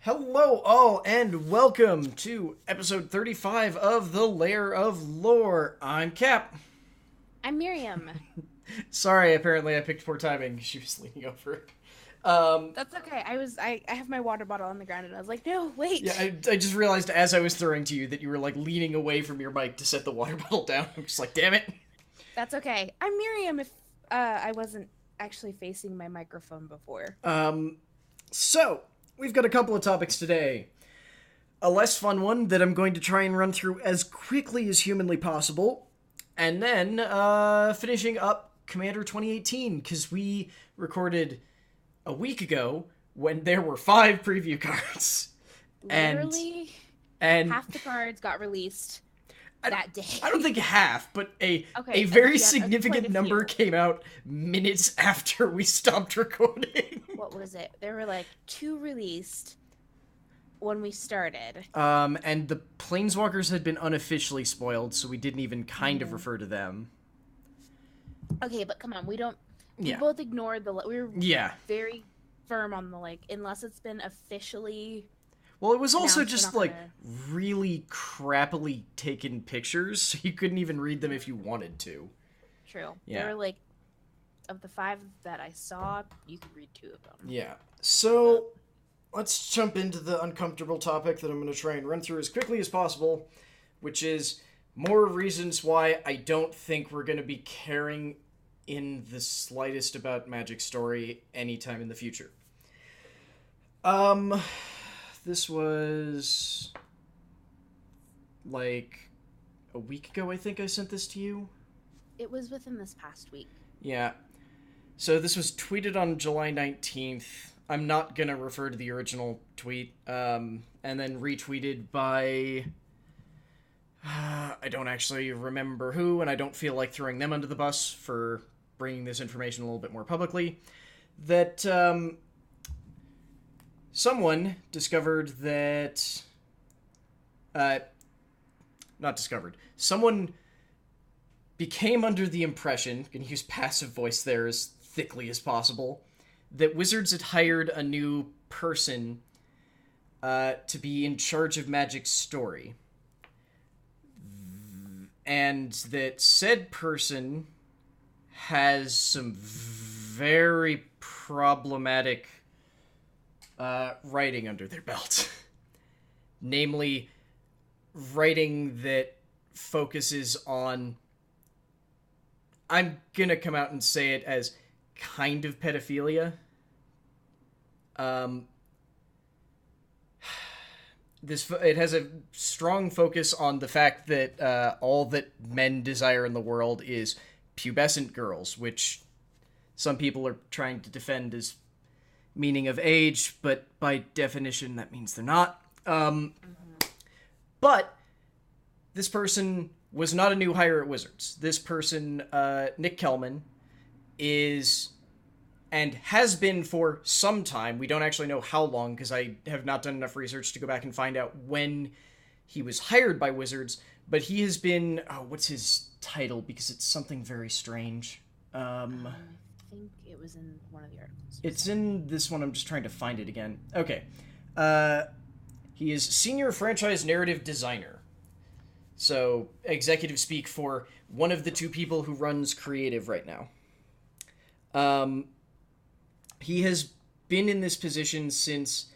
Hello, all, and welcome to episode 35 of the Lair of Lore. I'm Cap. I'm Miriam. Sorry, apparently I picked poor timing. She was leaning over. That's okay. I have my water bottle on the ground and I was like, no, wait. Yeah, I just realized as I was throwing to you that you were, leaning away from your mic to set the water bottle down. I'm just like, damn it. That's okay. I'm Miriam if I wasn't actually facing my microphone before. So, we've got a couple of topics today. A less fun one that I'm going to try and run through as quickly as humanly possible. And then, finishing up Commander 2018, because we recorded a week ago when there were 5 preview cards. Literally, and half the cards got released that day. I don't think half, but a very significant number came out minutes after we stopped recording. What was it? There were like 2 released when we started. And the Planeswalkers had been unofficially spoiled, so we didn't even kind of refer to them. Okay, but come on, we Yeah. both ignored we were Yeah. very firm on the unless it's been officially. Well, it was also announced, just we're not gonna- really crappily taken pictures, so you couldn't even read them if you wanted to. True. Yeah. There were of the 5 that I saw, you could read 2 of them. Yeah. So, let's jump into the uncomfortable topic that I'm going to try and run through as quickly as possible, which is more reasons why I don't think we're going to be caring in the slightest about Magic Story anytime in the future. This was a week ago, I think I sent this to you. It was within this past week. Yeah. So this was tweeted on July 19th. I'm not going to refer to the original tweet. And then retweeted by... I don't actually remember who, and I don't feel like throwing them under the bus for bringing this information a little bit more publicly. That, someone discovered that... not discovered. Someone became under the impression, can use passive voice there as thickly as possible, that Wizards had hired a new person to be in charge of Magic Story. And that said person has some very problematic writing under their belt. Namely, writing that focuses on... I'm gonna come out and say it as kind of pedophilia. It has a strong focus on the fact that all that men desire in the world is pubescent girls, which some people are trying to defend as meaning of age, but by definition that means they're not. But this person was not a new hire at Wizards. This person, Nic Kelman, is and has been for some time. We don't actually know how long, because I have not done enough research to go back and find out when he was hired by Wizards, but he has been... what's his title? Because it's something very strange. I think it was in one of the articles. It's in this one. I'm just trying to find it again. Okay. He is Senior Franchise Narrative Designer. So, executive speak for one of the 2 people who runs creative right now. He has been in this position since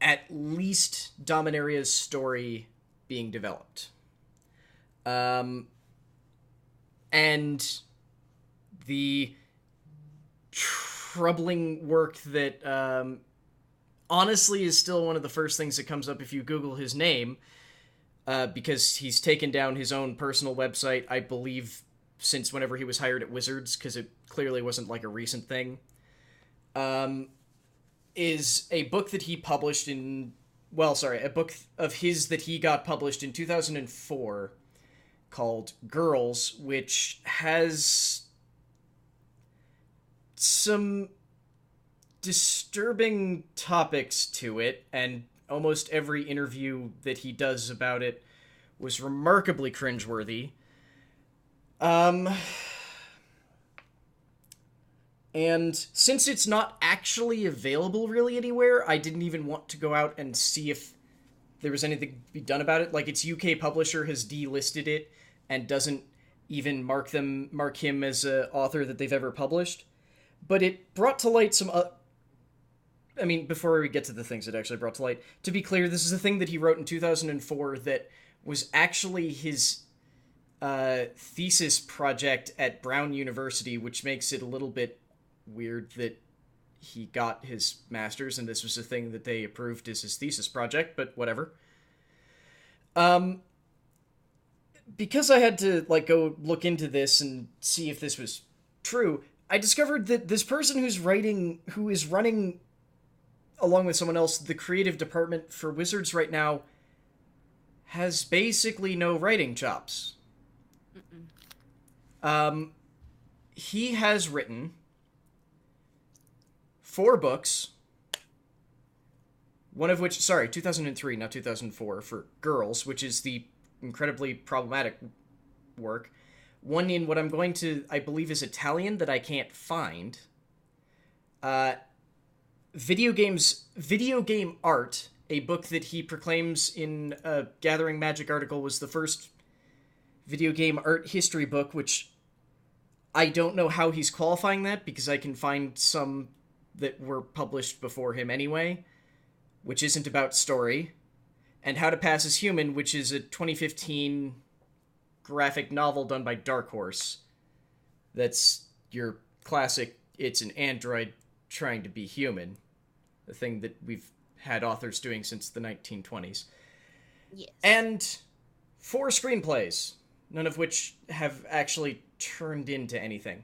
at least Dominaria's story being developed. And the troubling work that honestly is still one of the first things that comes up if you Google his name, because he's taken down his own personal website, I believe, since whenever he was hired at Wizards, because it clearly wasn't a recent thing, is a book that he published a book of his that he got published in 2004 called Girls, which has some disturbing topics to it, and almost every interview that he does about it was remarkably cringeworthy. And since it's not actually available really anywhere, I didn't even want to go out and see if there was anything to be done about it. Like, its UK publisher has delisted it and doesn't even mark him as an author that they've ever published. But it brought to light some... I mean, before we get to the things it actually brought to light, to be clear, this is a thing that he wrote in 2004 that was actually his thesis project at Brown University, which makes it a little bit weird that he got his master's and this was a thing that they approved as his thesis project, but whatever. Because I had to, like, go look into this and see if this was true, I discovered that this person who is running, along with someone else, the creative department for Wizards right now, has basically no writing chops. He has written 4 books, one of which, 2003, not 2004, for Girls, which is the incredibly problematic work. One in what I'm going to, I believe, is Italian that I can't find. Video Game Art, a book that he proclaims in a Gathering Magic article was the first video game art history book, which I don't know how he's qualifying that, because I can find some that were published before him anyway, which isn't about story, and How to Pass as Human, which is a 2015 graphic novel done by Dark Horse. That's your classic, it's an android trying to be human, the thing that we've had authors doing since the 1920s. Yes. And 4 screenplays, none of which have actually turned into anything.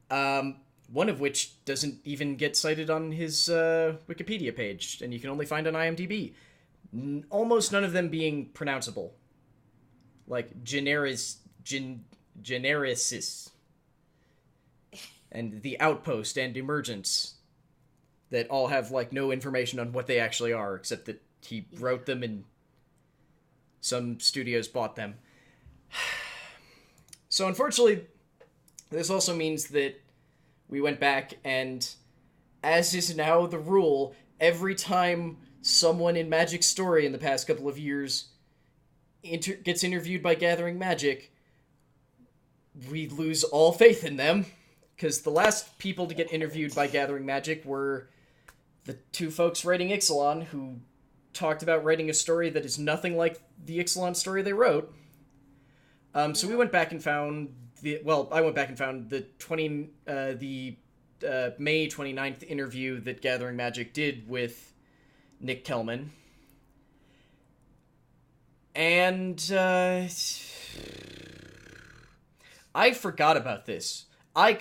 One of which doesn't even get cited on his Wikipedia page, and you can only find on IMDb. Almost none of them being pronounceable. Like Generis, Genericis, and The Outpost and Emergence, that all have, like, no information on what they actually are, except that he wrote them and some studios bought them. So unfortunately, this also means that we went back and, as is now the rule, every time someone in Magic's story in the past couple of years gets interviewed by Gathering Magic, we lose all faith in them, because the last people to get interviewed by Gathering Magic were the 2 folks writing Ixalan, who talked about writing a story that is nothing like the Ixalan story they wrote. So we went back and found I went back and found the May 29th interview that Gathering Magic did with Nic Kelman. And I forgot about this. I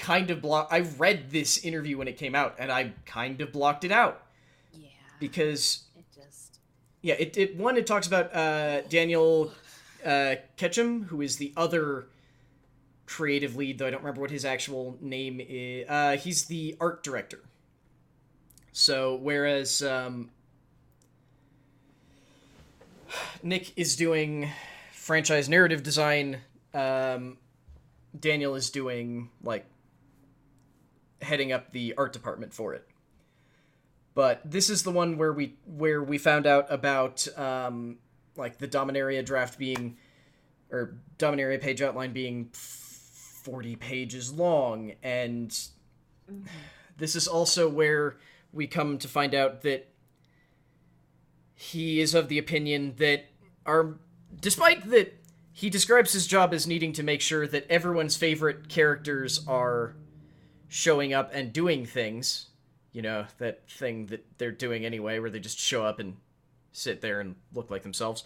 read this interview when it came out, and I kind of blocked it out. Yeah. Because... It just... Yeah, it talks about Daniel Ketchum, who is the other creative lead, though I don't remember what his actual name is. He's the art director. So, whereas Nick is doing franchise narrative design, Daniel is doing, like, heading up the art department for it. But this is the one where we found out about, like, the Dominaria draft being, or Dominaria page outline being 40 pages long, and this is also where we come to find out that he is of the opinion that despite that he describes his job as needing to make sure that everyone's favorite characters are showing up and doing things, you know, that thing that they're doing anyway, where they just show up and sit there and look like themselves.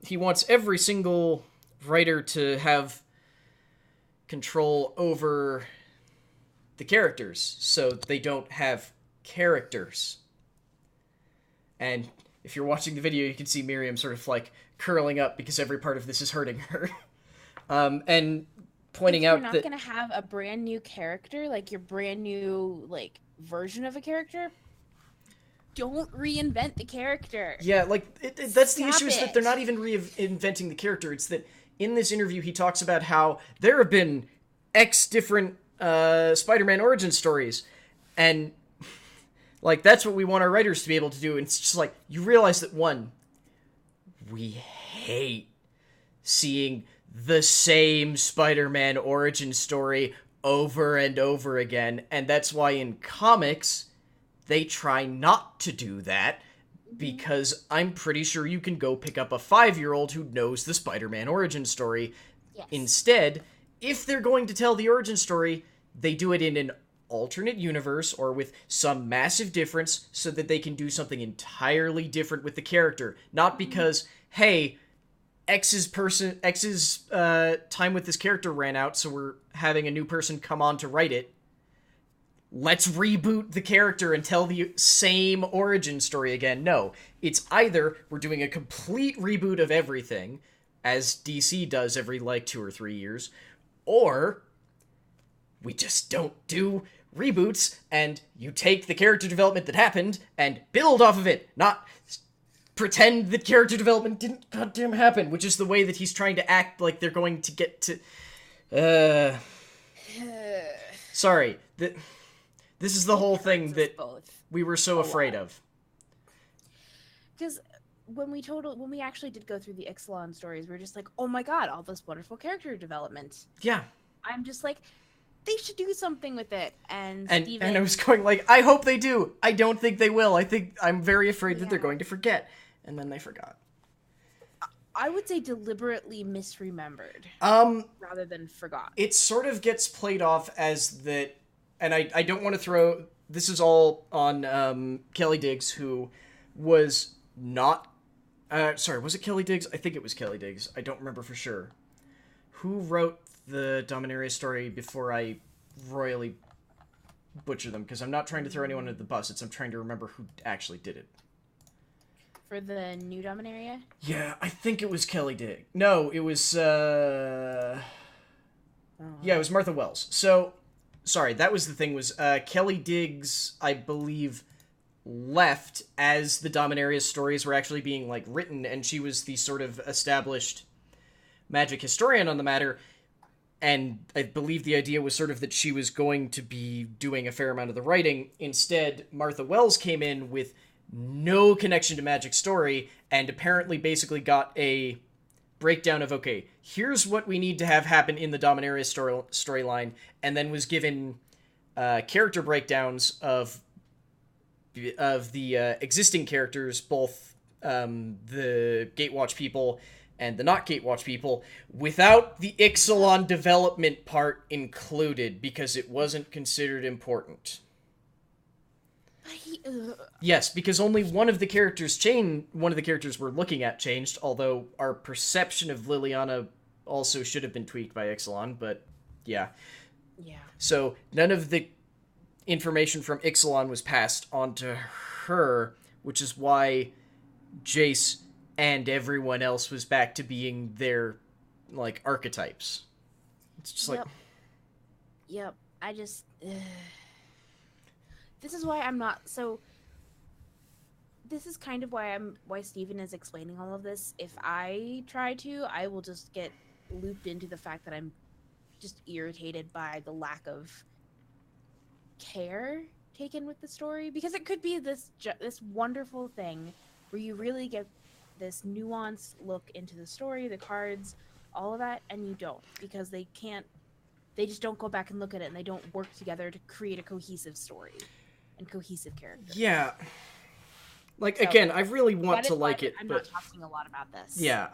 He wants every single writer to have control over the characters, so they don't have characters. And if you're watching the video, you can see Miriam sort of, like, curling up because every part of this is hurting her. And pointing out that... You're not going to have a brand new character, like your brand new, like, version of a character, don't reinvent the character. Yeah, like, that's the issue, is that they're it. not even reinventing the character. It's that in this interview, he talks about how there have been X different Spider-Man origin stories, and like that's what we want our writers to be able to do. And it's just like you realize that one, we hate seeing the same Spider-Man origin story over and over again, and that's why in comics they try not to do that, because I'm pretty sure you can go pick up a 5-year-old who knows the Spider-Man origin story. Yes. Instead, if they're going to tell the origin story, they do it in an alternate universe or with some massive difference so that they can do something entirely different with the character. Not because, hey, X's time with this character ran out, so we're having a new person come on to write it. Let's reboot the character and tell the same origin story again. No, it's either we're doing a complete reboot of everything, as DC does every, 2 or 3 years, or we just don't do reboots, and you take the character development that happened and build off of it, not pretend that character development didn't goddamn happen, which is the way that he's trying to act like they're going to get to... Sorry. This is the whole thing that we were so afraid of. Because when we actually did go through the Ixalan stories, we were just like, oh my god, all this wonderful character development. Yeah. I'm just like, they should do something with it. And I was going I hope they do. I don't think they will. I'm very afraid that they're going to forget. And then they forgot. I would say deliberately misremembered. Rather than forgot. It sort of gets played off as that, and I don't want to throw... This is all on Kelly Diggs, who was not... sorry, was it Kelly Diggs? I think it was Kelly Diggs. I don't remember for sure. Who wrote the Dominaria story before I royally butcher them? Because I'm not trying to throw anyone under the bus. I'm trying to remember who actually did it. For the new Dominaria? Yeah, I think it was Kelly Diggs. No, it was... Yeah, it was Martha Wells. So... Sorry, that was the thing, was Kelly Diggs, I believe, left as the Dominaria stories were actually being, written, and she was the sort of established magic historian on the matter, and I believe the idea was sort of that she was going to be doing a fair amount of the writing. Instead, Martha Wells came in with no connection to magic story, and apparently basically got a breakdown of, okay, here's what we need to have happen in the Dominaria storyline, and then was given character breakdowns of the existing characters, both the Gatewatch people and the not Gatewatch people, without the Ixalan development part included, because it wasn't considered important. Yes, because only one of the characters we're looking at changed, although our perception of Liliana also should have been tweaked by Ixalan, but yeah. Yeah. So none of the information from Ixalan was passed on to her, which is why Jace and everyone else was back to being their, archetypes. It's just Yep. I just... This is why I'm not... So... This is kind of why Steven is explaining all of this. If I try to, I will just get looped into the fact that I'm just irritated by the lack of care taken with the story, because it could be this wonderful thing where you really get this nuanced look into the story, the cards, all of that, and you don't, because they just don't go back and look at it, and they don't work together to create a cohesive story and cohesive characters. Yeah. Again, I really want to like it. I'm not talking a lot about this. Yeah,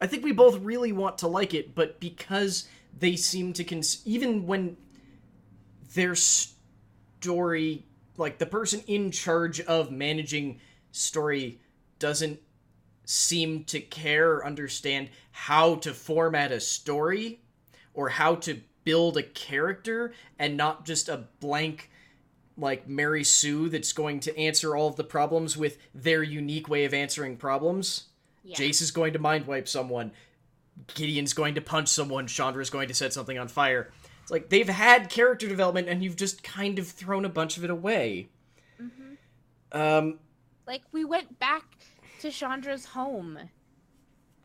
I think we both really want to like it, but because they seem to even when their story, the person in charge of managing story doesn't seem to care or understand how to format a story or how to build a character, and not just a blank Mary Sue that's going to answer all of the problems with their unique way of answering problems. Yeah. Jace is going to mind wipe someone. Gideon's going to punch someone. Chandra's going to set something on fire. It's they've had character development, and you've just kind of thrown a bunch of it away. Mm-hmm. We went back to Chandra's home,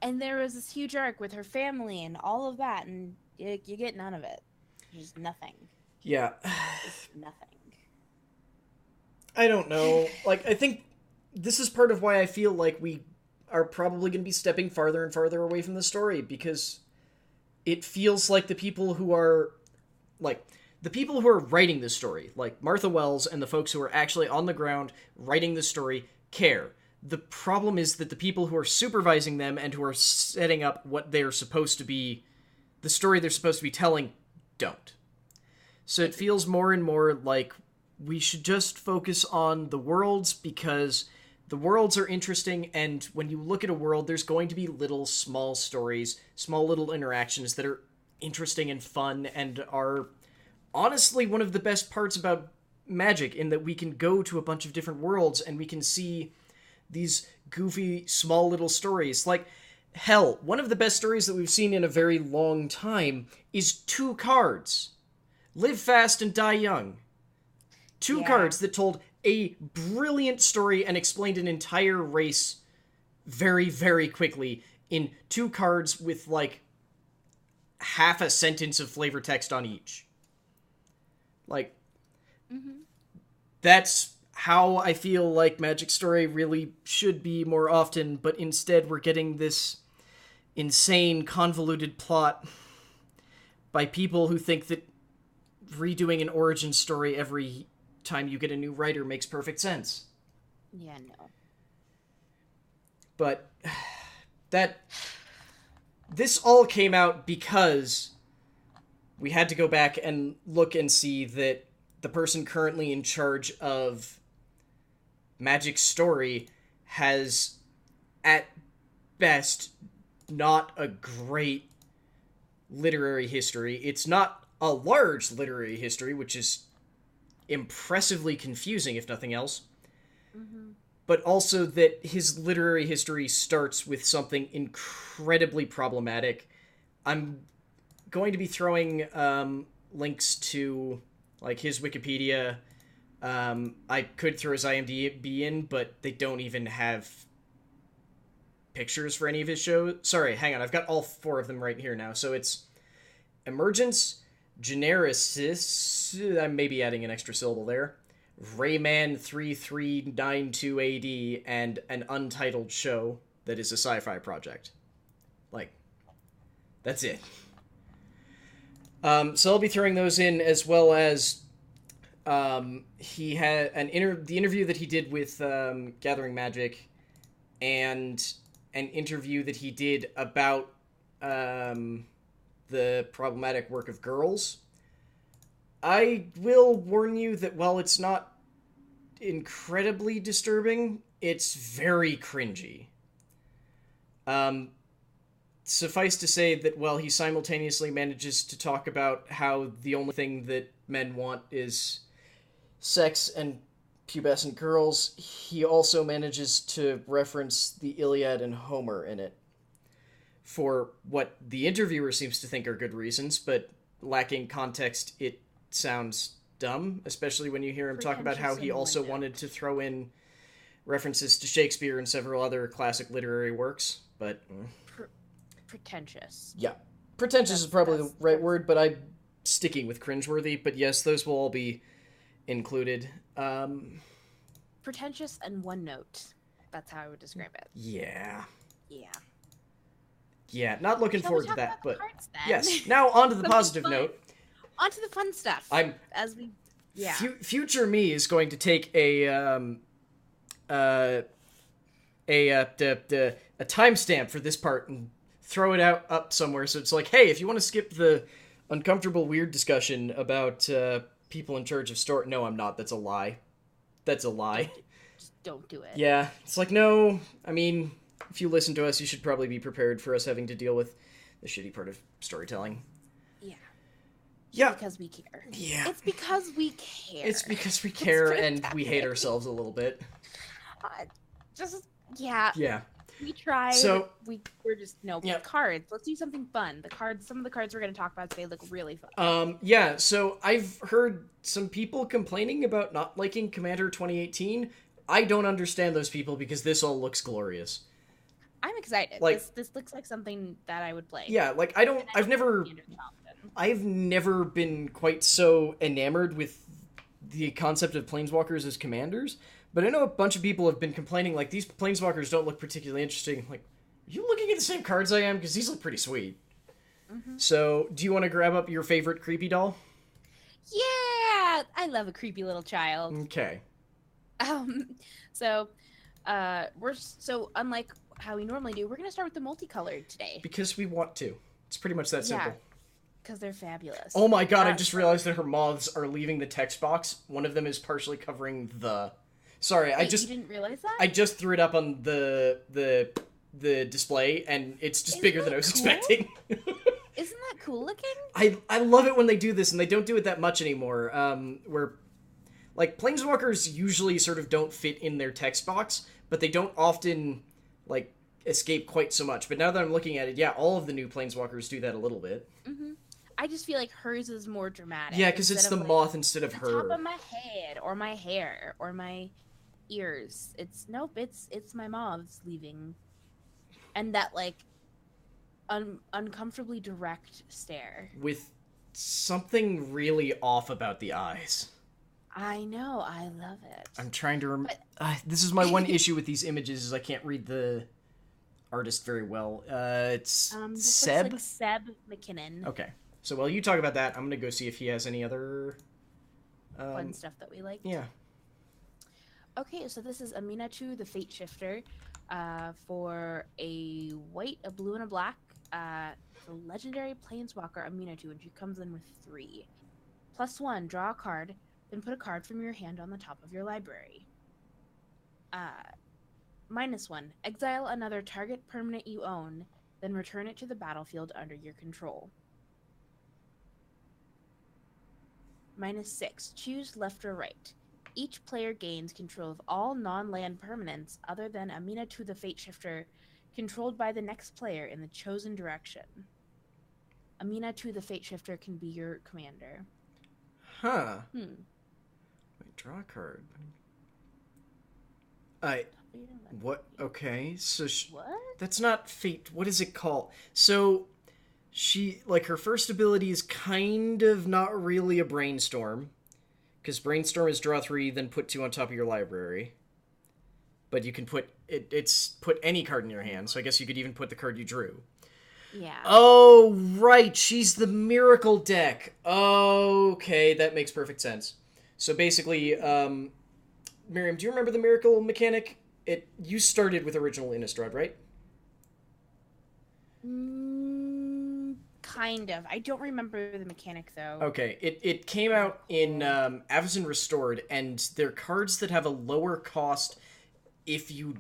and there was this huge arc with her family and all of that, and you get none of it. Just nothing. Yeah. Just nothing. I don't know. Like, I think this is part of why I feel like we are probably going to be stepping farther and farther away from the story, because it feels like the people who are writing this story, like Martha Wells and the folks who are actually on the ground writing the story, care. The problem is that the people who are supervising them and who are setting up what they're supposed to be, the story they're supposed to be telling, don't. So it feels more and more like we should just focus on the worlds, because the worlds are interesting, and when you look at a world, there's going to be little small stories, small little interactions that are interesting and fun, and are honestly one of the best parts about Magic, in that we can go to a bunch of different worlds and we can see these goofy, small little stories. Like, hell, one of the best stories that we've seen in a very long time is 2 cards. Live Fast and Die Young. 2 cards that told a brilliant story and explained an entire race very, very quickly in 2 cards with, like, half a sentence of flavor text on each. Like, that's how I feel like Magic Story really should be more often, but instead we're getting this insane, convoluted plot by people who think that redoing an origin story every time you get a new writer makes perfect sense. Yeah, no. But this all came out because we had to go back and look and see that the person currently in charge of Magic Story has, at best, not a great literary history. It's not a large literary history, which is impressively confusing, if nothing else. But also that his literary history starts with something incredibly problematic. I'm going to be throwing links to, like, his Wikipedia. I could throw his IMDb in, but they don't even have pictures for any of his shows. Sorry, hang on. I've got all 4 of them right here now. So it's Emergence, Generasis, I may be adding an extra syllable there, Rayman 3392 AD, and an untitled show that is a sci-fi project. Like, that's it. So I'll be throwing those in, as well as he had the interview that he did with Gathering Magic, and an interview that he did about the problematic work of girls. I will warn you that while it's not incredibly disturbing, it's very cringy. Suffice to say that while he simultaneously manages to talk about how the only thing that men want is sex and pubescent girls, he also manages to reference the Iliad and Homer in it, for what the interviewer seems to think are good reasons, but lacking context, it sounds dumb, especially when you hear him talk about how he also wanted to throw in references to Shakespeare and several other classic literary works, but... pretentious. Yeah. Pretentious is probably the right word, but I'm sticking with cringeworthy, but yes, those will all be included. Pretentious and one note. That's how I would describe it. Yeah. Yeah. Yeah, not looking forward to that, but cards, yes. Now on to the positive note. On to the fun stuff. Future me is going to take a timestamp for this part and throw it up somewhere, so it's like, hey, if you want to skip the uncomfortable, weird discussion about people in charge of store. No, I'm not. That's a lie. That's a lie. Just don't do it. Yeah, it's like, no. I mean, if you listen to us, you should probably be prepared for us having to deal with the shitty part of storytelling. Yeah. Yeah. Because we care. Yeah. It's because we care. It's because we care and we hate ourselves a little bit. Yeah. Yeah. We tried. So we're just cards. Let's do something fun. Some of the cards we're going to talk about today look really fun. Yeah. So I've heard some people complaining about not liking Commander 2018. I don't understand those people because this all looks glorious. I'm excited. Like, This looks like something that I would play. yeah, like, I've never been quite so enamored with the concept of planeswalkers as commanders, but I know a bunch of people have been complaining, like, these planeswalkers don't look particularly interesting. Like, are you looking at the same cards I am? Because these look pretty sweet. Mm-hmm. So, do you want to grab up your favorite creepy doll? Yeah! I love a creepy little child. Okay. So, so unlike how we normally do, we're going to start with the multicolored today. Because we want to. It's pretty much that simple. Because they're fabulous. Oh my god, I just realized that her moths are leaving the text box. One of them is partially covering the... Sorry, Wait, you didn't realize that? I just threw it up on the display, and it's just bigger than I was expecting. Isn't that cool looking? I love it when they do this, and they don't do it that much anymore. Where, like, planeswalkers usually sort of don't fit in their text box, but they don't often, like, escape quite so much. But now that I'm looking at it, yeah, all of the new planeswalkers do that a little bit. Mm-hmm. I just feel like hers is more dramatic. Yeah, because it's the moth instead of her. Top of my head, or my hair, or my ears. It's my moths leaving, and that like uncomfortably direct stare with something really off about the eyes. I know, I love it. I'm trying to this is my one issue with these images is I can't read the artist very well. It's Seb? Like Seb McKinnon. Okay. So while you talk about that, I'm going to go see if he has any other... fun stuff that we like. Yeah. Okay, so this is Aminatu, the Fate Shifter, for a white, a blue, and a black. The legendary Planeswalker Aminatu, and she comes in with 3. +1, draw a card, then put a card from your hand on the top of your library. -1, exile another target permanent you own, then return it to the battlefield under your control. -6, choose left or right. Each player gains control of all non-land permanents other than Aminatu the Fate Shifter, controlled by the next player in the chosen direction. Aminatu the Fate Shifter can be your commander. Huh. Wait, draw a card. What? Okay, so what? That's not fate. What is it called? So, she, like, her first ability is kind of not really a brainstorm. Because brainstorm is draw 3, then put 2 on top of your library. But you can put, it's put any card in your hand, so I guess you could even put the card you drew. Yeah. Oh, right, she's the miracle deck. Okay, that makes perfect sense. So basically, Miriam, do you remember the miracle mechanic? You started with original Innistrad, right? Kind of. I don't remember the mechanic, though. Okay, it came out in Avacyn Restored, and they're cards that have a lower cost if you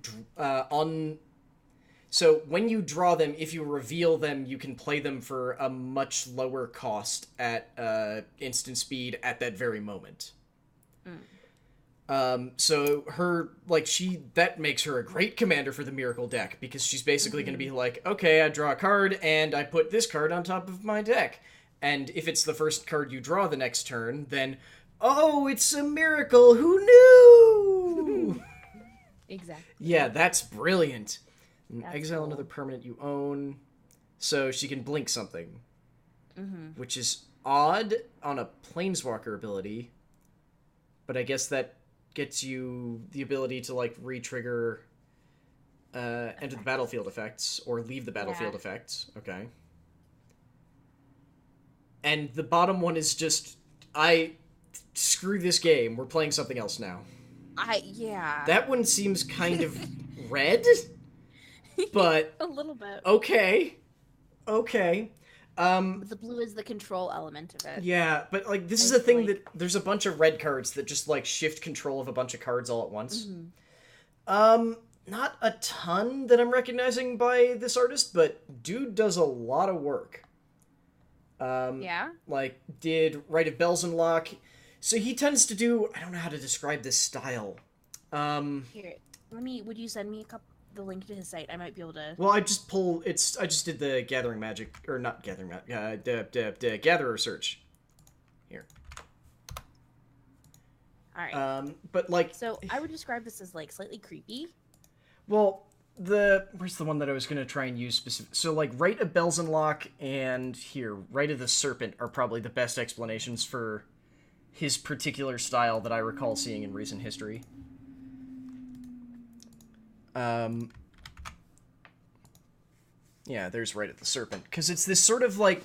so when you draw them, if you reveal them, you can play them for a much lower cost at instant speed at that very moment. So her, like, that makes her a great commander for the Miracle deck, because she's basically going to be like, okay, I draw a card, and I put this card on top of my deck. And if it's the first card you draw the next turn, then, oh, it's a miracle, who knew? Exactly. Yeah, that's brilliant. Exile another permanent you own, so she can blink something. Which is odd on a Planeswalker ability, but I guess that gets you the ability to, like, re-trigger enter the battlefield effects, or leave the battlefield effects. Okay. And the bottom one is just, screw this game, we're playing something else now. Yeah. That one seems kind of red, but... a little bit. Okay. The blue is the control element of it. Yeah, but, like, this is a thing that there's a bunch of red cards that just, like, shift control of a bunch of cards all at once. Not a ton that I'm recognizing by this artist, but dude does a lot of work. Yeah? Like, did Rite of Bells and Lock. So he tends to do, I don't know how to describe this style. Here, would you send me the link to his site? I might be able to... Well, I just did the Gathering Magic, or not Gathering Magic, the Gatherer search. Here. Alright. But, like... So, I would describe this as, like, slightly creepy. Well, where's the one that I was going to try and use specific? So, like, Rite of Belzenlock and here, Rite of the Serpent are probably the best explanations for his particular style that I recall seeing in recent history. Yeah, there's Rite of the Serpent. Because it's this sort of, like...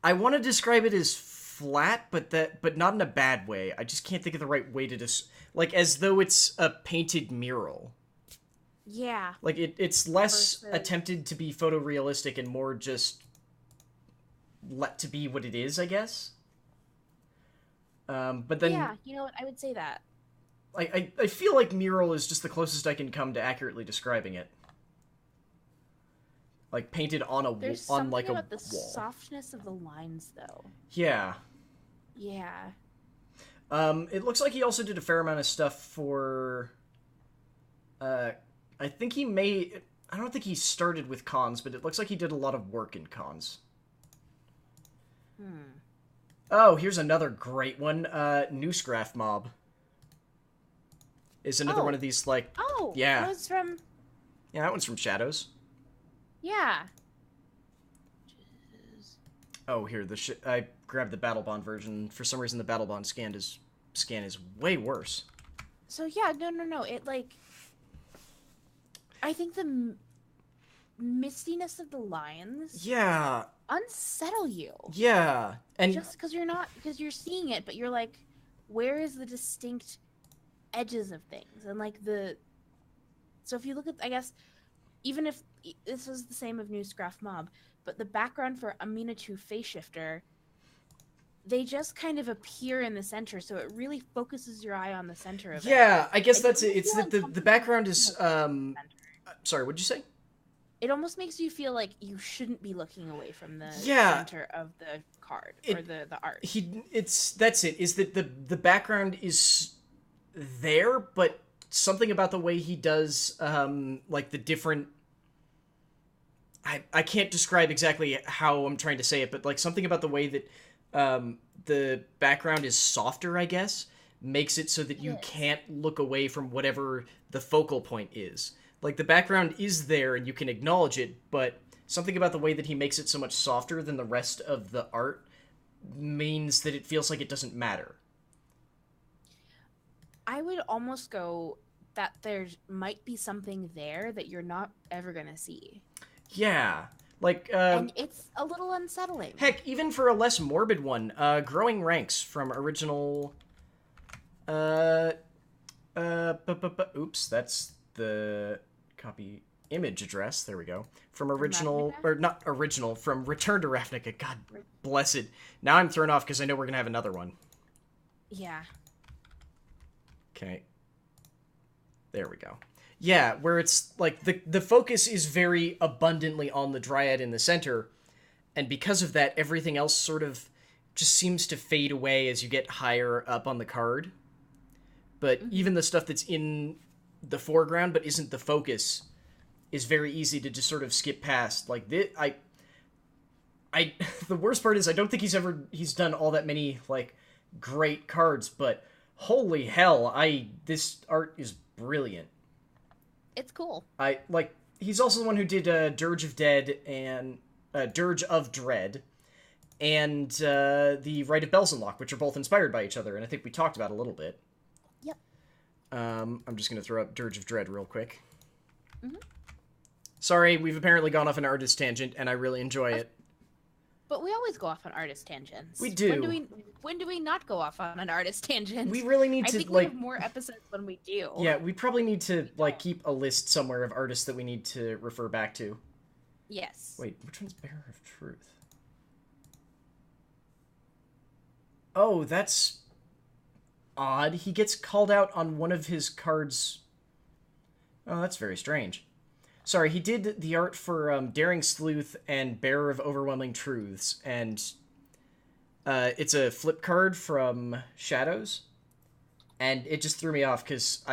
I want to describe it as flat, but not in a bad way. I just can't think of the right way to like, as though it's a painted mural. Yeah. Like, it's less attempted to be photorealistic and more just let to be what it is, I guess. But then... Yeah, you know what? I would say that. I feel like mural is just the closest I can come to accurately describing it. Like, painted on a on like a wall. There's something about the softness of the lines, though. Yeah. Yeah. It looks like he also did a fair amount of stuff for... I think he may... I don't think he started with cons, but it looks like he did a lot of work in cons. Oh, here's another great one. Newsgraph Mob. Is another one of these, like... Oh! Yeah. That was from... Yeah, that one's from Shadows. Yeah. Oh, here, I grabbed the Battlebond version. For some reason, the Battlebond scan is way worse. So, yeah, no. It, like... I think the mistiness of the lines... Yeah. Unsettle you. Yeah. And just because you're seeing it, but you're like, where is the distinct edges of things? And, like, so if you look at, I guess, even if this was the same of Newsgraph Mob, but the background for Amina 2 Face Shifter, they just kind of appear in the center, so it really focuses your eye on the center of it. Yeah, I guess that's it. It's that the background is sorry, what'd you say? It almost makes you feel like you shouldn't be looking away from the center of the card or the art. That's it. Is that the background is there, but something about the way he does like the different... I can't describe exactly how I'm trying to say it, but like something about the way that the background is softer, I guess, makes it so that you can't look away from whatever the focal point is. Like, the background is there and you can acknowledge it, but something about the way that he makes it so much softer than the rest of the art means that it feels like it doesn't matter. I would almost go that there might be something there that you're not ever going to see. Yeah. Like, and it's a little unsettling. Heck, even for a less morbid one, Growing Ranks from original... oops, that's the copy image address. There we go. From original... Or not original, from Return to Ravnica. God bless it. Now I'm thrown off because I know we're going to have another one. Yeah. Okay. There we go. Yeah, where it's, like, the focus is very abundantly on the Dryad in the center, and because of that, everything else sort of just seems to fade away as you get higher up on the card. But even the stuff that's in the foreground but isn't the focus is very easy to just sort of skip past. Like, the worst part is I don't think he's done all that many, like, great cards, but holy hell, this art is brilliant. It's cool. He's also the one who did Dirge of Dread and the Rite of Belzenlock, which are both inspired by each other, and I think we talked about a little bit. Yep. I'm just going to throw up Dirge of Dread real quick. Mm-hmm. Sorry, we've apparently gone off an artist tangent, and I really enjoy it. But we always go off on artist tangents. We do. When do we not go off on an artist tangent? We really need to, I think we have more episodes when we do. Yeah, we probably need to, like, keep a list somewhere of artists that we need to refer back to. Yes. Wait, which one's Bearer of Truth? Oh, that's odd. He gets called out on one of his cards. Oh, that's very strange. Sorry, he did the art for Daring Sleuth and Bearer of Overwhelming Truths, and it's a flip card from Shadows, and it just threw me off because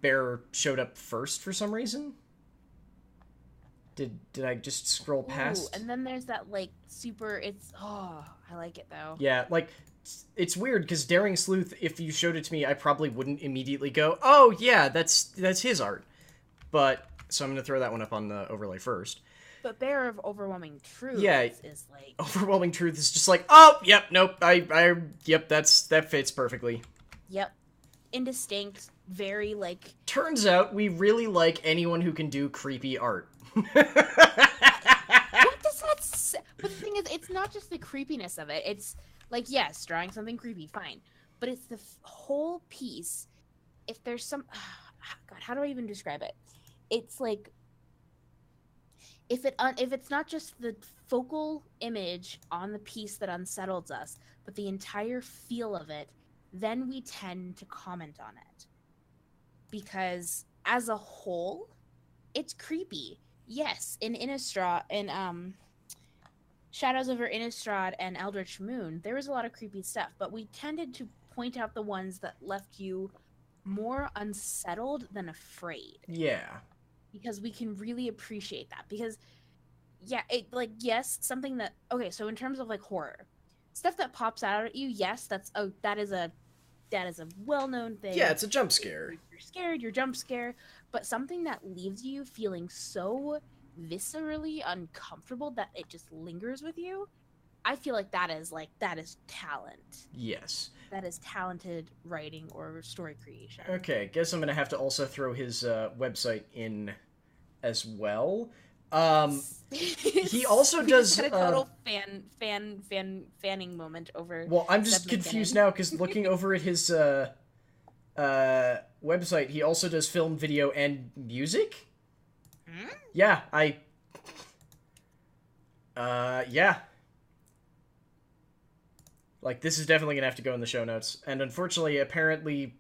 Bearer showed up first for some reason. Did I just scroll past? Ooh, and then there's that, like, I like it, though. Yeah, like, it's weird, because Daring Sleuth, if you showed it to me, I probably wouldn't immediately go, oh, yeah, that's his art. But So I'm going to throw that one up on the overlay first. But Bearer of Overwhelming Truth is like... Overwhelming Truth is just like, oh, yep, nope, yep, that fits perfectly. Yep. Indistinct, very, like... Turns out we really like anyone who can do creepy art. What does that say? But the thing is, it's not just the creepiness of it. It's, like, yes, drawing something creepy, fine. But it's the whole piece. If there's some... God, how do I even describe it? It's like... If it's not just the focal image on the piece that unsettles us, but the entire feel of it, then we tend to comment on it. Because as a whole, it's creepy. Yes, in Innistrad, in Shadows over Innistrad and Eldritch Moon, there was a lot of creepy stuff, but we tended to point out the ones that left you more unsettled than afraid. Yeah. Because we can really appreciate that. Because, yeah, it, like, yes, something that... Okay, so in terms of, like, horror, stuff that pops out at you, yes, that is a well-known thing. Yeah, it's a jump scare. You're scared, you're jump scare, but something that leaves you feeling so viscerally uncomfortable that it just lingers with you, I feel like that is talent. Yes. That is talented writing or story creation. Okay, guess I'm gonna have to also throw his website in as well. He also does a total fanning moment over. Well, I'm just confused now because looking over at his website, he also does film, video, and music. Yeah, yeah. Like, this is definitely gonna have to go in the show notes. And unfortunately, apparently...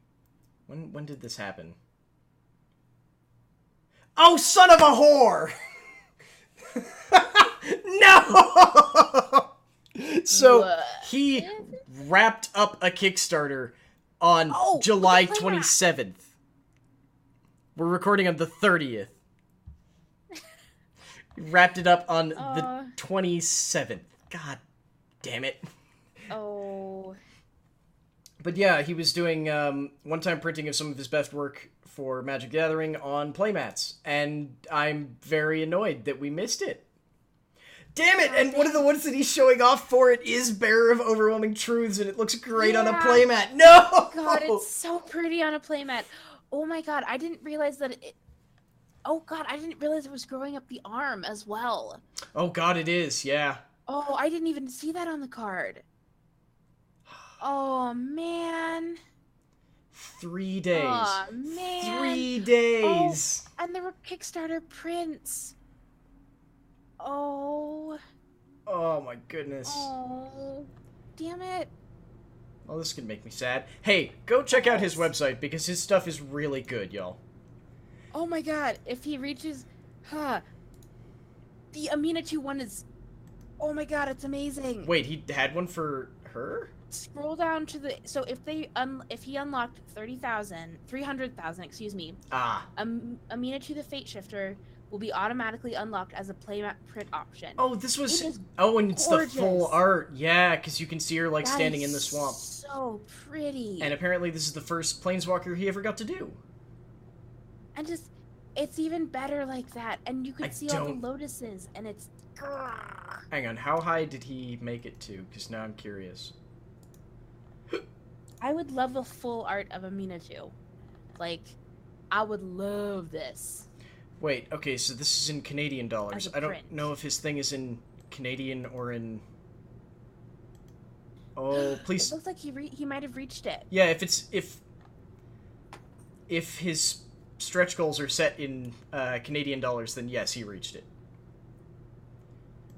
When did this happen? Oh, son of a whore! No! So, he wrapped up a Kickstarter on July 27th. We're recording on the 30th. He wrapped it up on the 27th. God damn it. Oh. But yeah, he was doing one-time printing of some of his best work for Magic the Gathering on playmats, and I'm very annoyed that we missed it. Damn it! And one of the ones that he's showing off for it is Bearer of Overwhelming Truths, and it looks great on a playmat. No! God, it's so pretty on a playmat. Oh my god, I didn't realize that it... Oh god, I didn't realize it was growing up the arm as well. Oh god, it is, yeah. Oh, I didn't even see that on the card. Oh, man. 3 days. Oh, man. 3 days. Oh, and there were Kickstarter prints. Oh. Oh, my goodness. Oh. Damn it. Oh, this could make me sad. Hey, go check out his website, because his stuff is really good, y'all. Oh, my God. If he reaches... The Amina 2-1 is... Oh, my God, it's amazing. Wait, he had one for her? Scroll down to the... So if he unlocked 300,000, excuse me. Amina to the Fate Shifter will be automatically unlocked as a playmat print option. Oh, this was... Oh, and it's gorgeous. The full art. Yeah, because you can see her, like, standing in the swamp. So pretty. And apparently this is the first Planeswalker he ever got to do. And just... It's even better like that. And you can see all the lotuses, and it's... Hang on, how high did he make it to? Because now I'm curious. I would love a full art of Amina too. Like, I would love this. Wait, okay, so this is in Canadian dollars. I don't know if his thing is in Canadian or in... Oh, please... It looks like he might have reached it. Yeah, if his stretch goals are set in Canadian dollars, then yes, he reached it.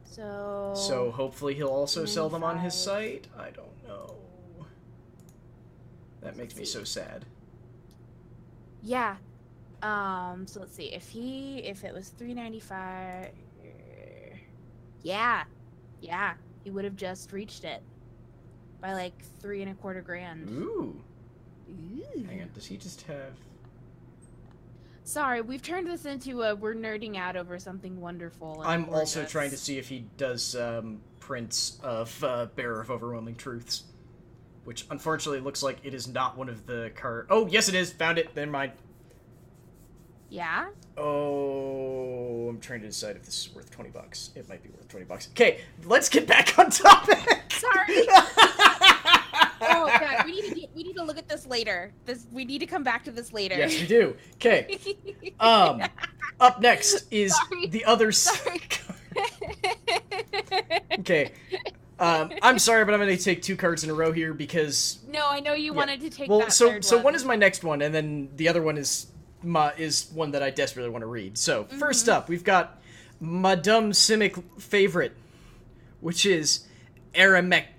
So hopefully he'll also sell them on his site? I don't know. That makes me so sad. Yeah. So let's see. If it was $395, yeah, he would have just reached it by like $3.25 grand. Ooh. Hang on. Does he just have? Sorry, we've turned this into we're nerding out over something wonderful. And I'm also trying to see if he does prints of Bearer of Overwhelming Truths. Which, unfortunately, looks like it is not one of the Oh, yes it is! Found it! Never mind. Yeah? Oh, I'm trying to decide if this is worth $20. It might be worth $20. Okay, let's get back on topic. Sorry. Oh god, we need to look at this later. We need to come back to this later. Yes, we do. Okay. Up next is Sorry. the other. Sorry. Okay. I'm sorry, but I'm going to take 2 cards in a row here because. No, I know you wanted to take well, that so third so one. one is my next one, and then the other one is one that I desperately want to read. So first up, we've got Madame Simic favorite, which is Eric's.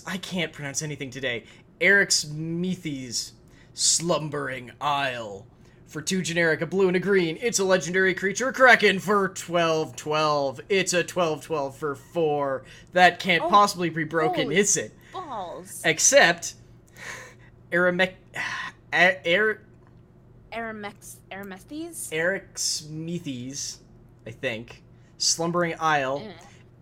I can't pronounce anything today. Eric's Methes, Slumbering Isle. For 2 generic, a blue and a green, it's a legendary creature, Kraken, for 12/12. It's a 12/12 for 4. That can't possibly be broken, is it? Balls. Except, Eric's Methes, I think, Slumbering Isle,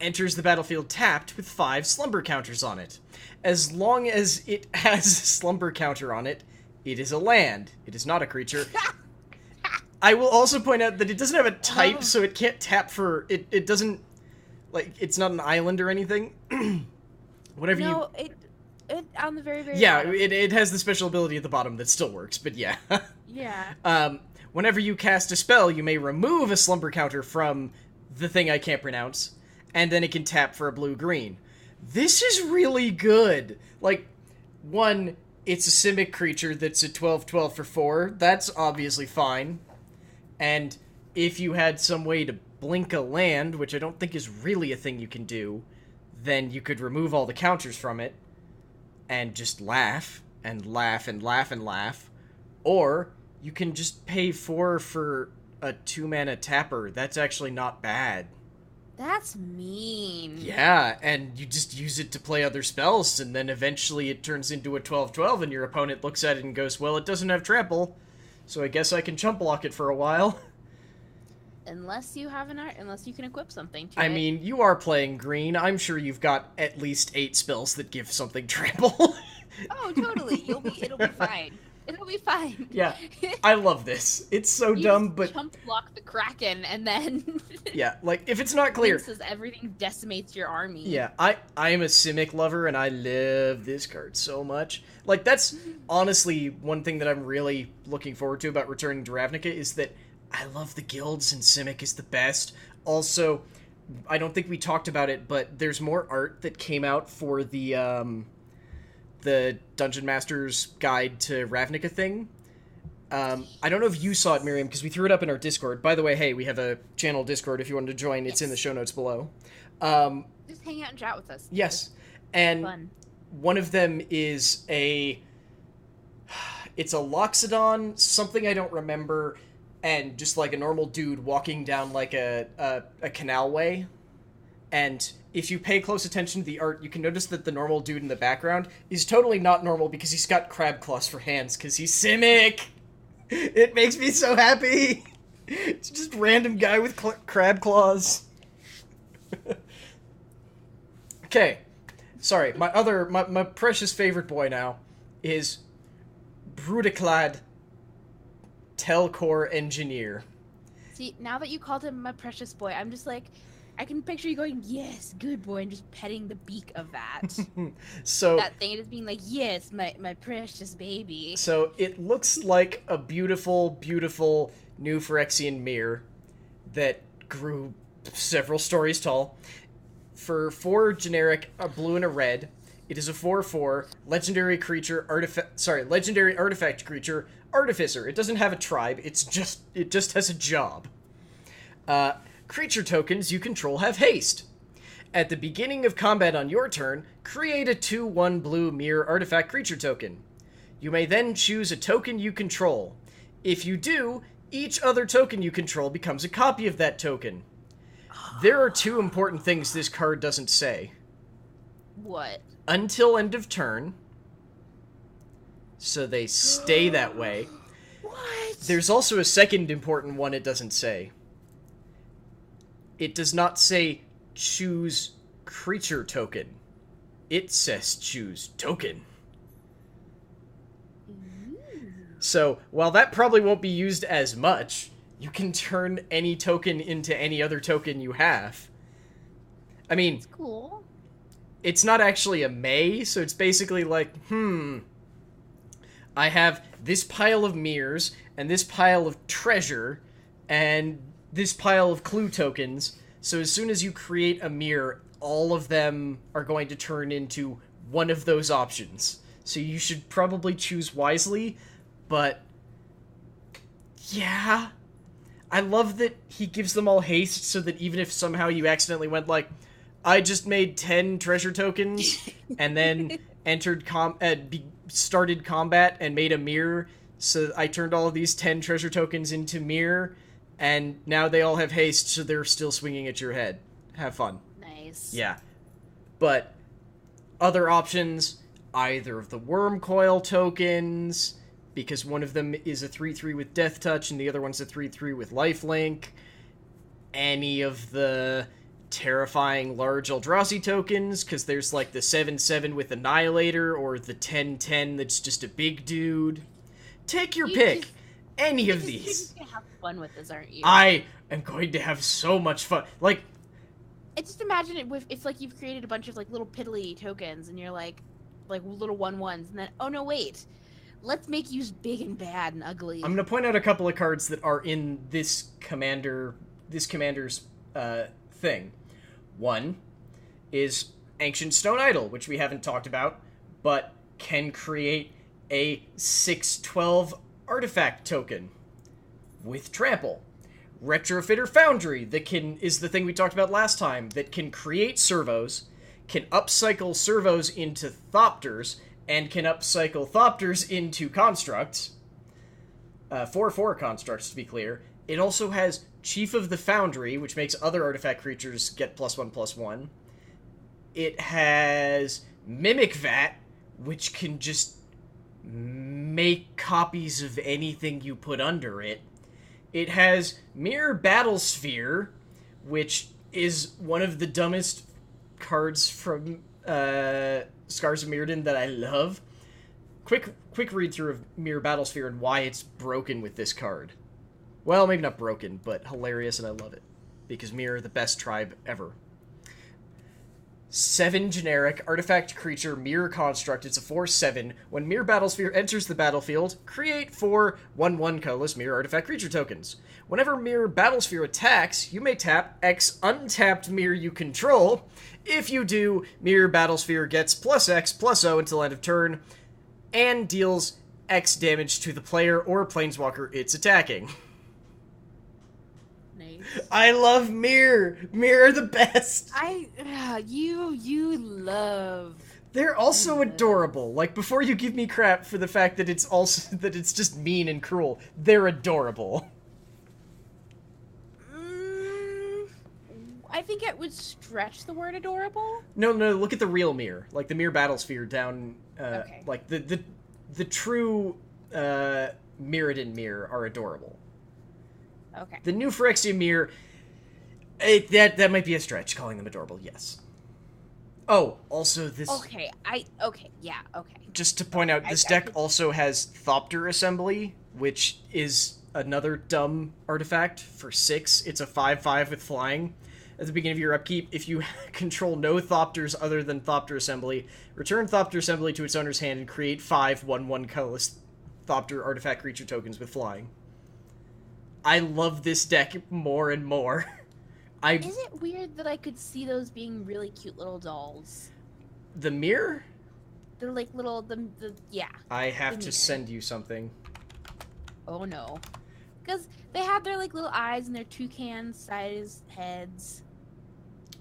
enters the battlefield tapped with 5 slumber counters on it. As long as it has a slumber counter on it, it is a land. It is not a creature. I will also point out that it doesn't have a type, so it can't tap for... It doesn't... Like, it's not an island or anything. Whatever you... No, it on the very, very yeah, bottom. it has the special ability at the bottom that still works, but yeah. Yeah. Whenever you cast a spell, you may remove a slumber counter from the thing I can't pronounce, and then it can tap for a blue-green. This is really good. Like, one, it's a Simic creature that's a 12/12 for 4. That's obviously fine. And if you had some way to blink a land, which I don't think is really a thing you can do, then you could remove all the counters from it and just laugh and laugh and laugh and laugh. Or you can just pay 4 for a 2-mana tapper. That's actually not bad. That's mean. Yeah, and you just use it to play other spells, and then eventually it turns into a 12/12, and your opponent looks at it and goes, well, it doesn't have trample, so I guess I can chump block it for a while. Unless you have unless you can equip something to I it. mean, you are playing green. I'm sure you've got at least 8 spells that give something trample. Oh, totally. It'll be fine. It'll be fine. Yeah, I love this. It's so dumb, but... chump block the Kraken, and then... yeah, like, if it's not clear... everything decimates your army. Yeah, I am a Simic lover, and I love this card so much. Like, that's honestly one thing that I'm really looking forward to about returning to Ravnica, is that I love the guilds, and Simic is the best. Also, I don't think we talked about it, but there's more art that came out for the Dungeon Master's Guide to Ravnica thing. I don't know if you saw it, Miriam, because we threw it up in our Discord. By the way, hey, we have a channel Discord if you wanted to join. It's in the show notes below. Just hang out and chat with us. Yes. And fun. One of them is it's a Loxodon, something I don't remember, and just like a normal dude walking down like a canalway. And if you pay close attention to the art, you can notice that the normal dude in the background is totally not normal because he's got crab claws for hands because he's Simic. It makes me so happy. It's just random guy with crab claws. Okay. Sorry, my precious favorite boy now is Brudiclad Telcor Engineer. See, now that you called him my precious boy, I'm just like, I can picture you going, yes, good boy, and just petting the beak of that. So that thing, just being like, yes, my precious baby. So it looks like a beautiful, beautiful new Phyrexian mirror that grew several stories tall. For 4 generic, a blue and a red, it is a 4/4 legendary creature legendary artifact creature, Artificer. It doesn't have a tribe. It just has a job. Creature tokens you control have haste. At the beginning of combat on your turn, create a 2/1 blue mirror artifact creature token. You may then choose a token you control. If you do, each other token you control becomes a copy of that token. There are 2 important things this card doesn't say. What? Until end of turn. So they stay that way. What? There's also a second important one it doesn't say. It does not say choose creature token. It says choose token. So, while that probably won't be used as much, you can turn any token into any other token you have. I mean, It's cool. it's not actually a May, so it's basically like, I have this pile of mirrors, and this pile of treasure, and this pile of clue tokens, so as soon as you create a mirror, all of them are going to turn into one of those options. So you should probably choose wisely, but yeah. I love that he gives them all haste so that even if somehow you accidentally went like, I just made 10 treasure tokens and then started combat and made a mirror, so I turned all of these 10 treasure tokens into mirror, and now they all have haste, so they're still swinging at your head. Have fun. Nice. Yeah. But other options, either of the worm coil tokens, because one of them is a 3/3 with Death Touch and the other one's a 3/3 with Lifelink. Any of the terrifying large Eldrazi tokens, because there's like the 7/7 with Annihilator, or the 10/10 that's just a big dude. Take your pick. Any of these. You're just gonna have fun with this, aren't you? I am going to have so much fun. Like, I just imagine it with if like you've created a bunch of like little piddly tokens and you're like little 1/1s, and then oh no wait, let's make you big and bad and ugly. I'm gonna point out a couple of cards that are in this commander's thing. One is Ancient Stone Idol, which we haven't talked about, but can create a 6/12 artifact token with trample. Retrofitter Foundry, that is the thing we talked about last time, that can create servos, can upcycle servos into Thopters, and can upcycle Thopters into constructs. 4/4 constructs, to be clear. It also has Chief of the Foundry, which makes other artifact creatures get +1/+1. It has Mimic Vat, which can just make copies of anything you put under it. It has Mirror Battlesphere, which is one of the dumbest cards from Scars of Mirrodin that I love. Quick read through of Mirror Battlesphere and why it's broken with this card. Well, maybe not broken, but hilarious, and I love it. Because Mirror, the best tribe ever. 7 generic artifact creature mirror construct. It's a 4/7. When Mirror Battlesphere enters the battlefield, create 4 1/1 colorless mirror artifact creature tokens. Whenever Mirror Battlesphere attacks, you may tap X untapped mirror you control. If you do, Mirror Battlesphere gets +X/+0 until end of turn, and deals X damage to the player or planeswalker it's attacking. Nice. I love Mirror. Mirror the best. You love. They're also adorable. Like, before you give me crap for the fact that it's just mean and cruel, they're adorable. I think it would stretch the word adorable. No, look at the real Mirror. Like, the Mirror Battlesphere down, Okay. like, the true, Mirrodin Mirror are adorable. Okay. The new Phyrexia Mirror, that might be a stretch, calling them adorable, yes. Oh, also this... Okay, yeah, okay. Just to point out, this deck also has Thopter Assembly, which is another dumb artifact for 6. It's a 5/5 with flying. At the beginning of your upkeep, if you control no Thopters other than Thopter Assembly, return Thopter Assembly to its owner's hand and create 5 1/1 colorless Thopter artifact creature tokens with flying. I love this deck more and more. Is it weird that I could see those being really cute little dolls? The Mirror? They're like little, yeah. I have to send you something. Oh no. Because they have their like little eyes and their toucan-sized heads.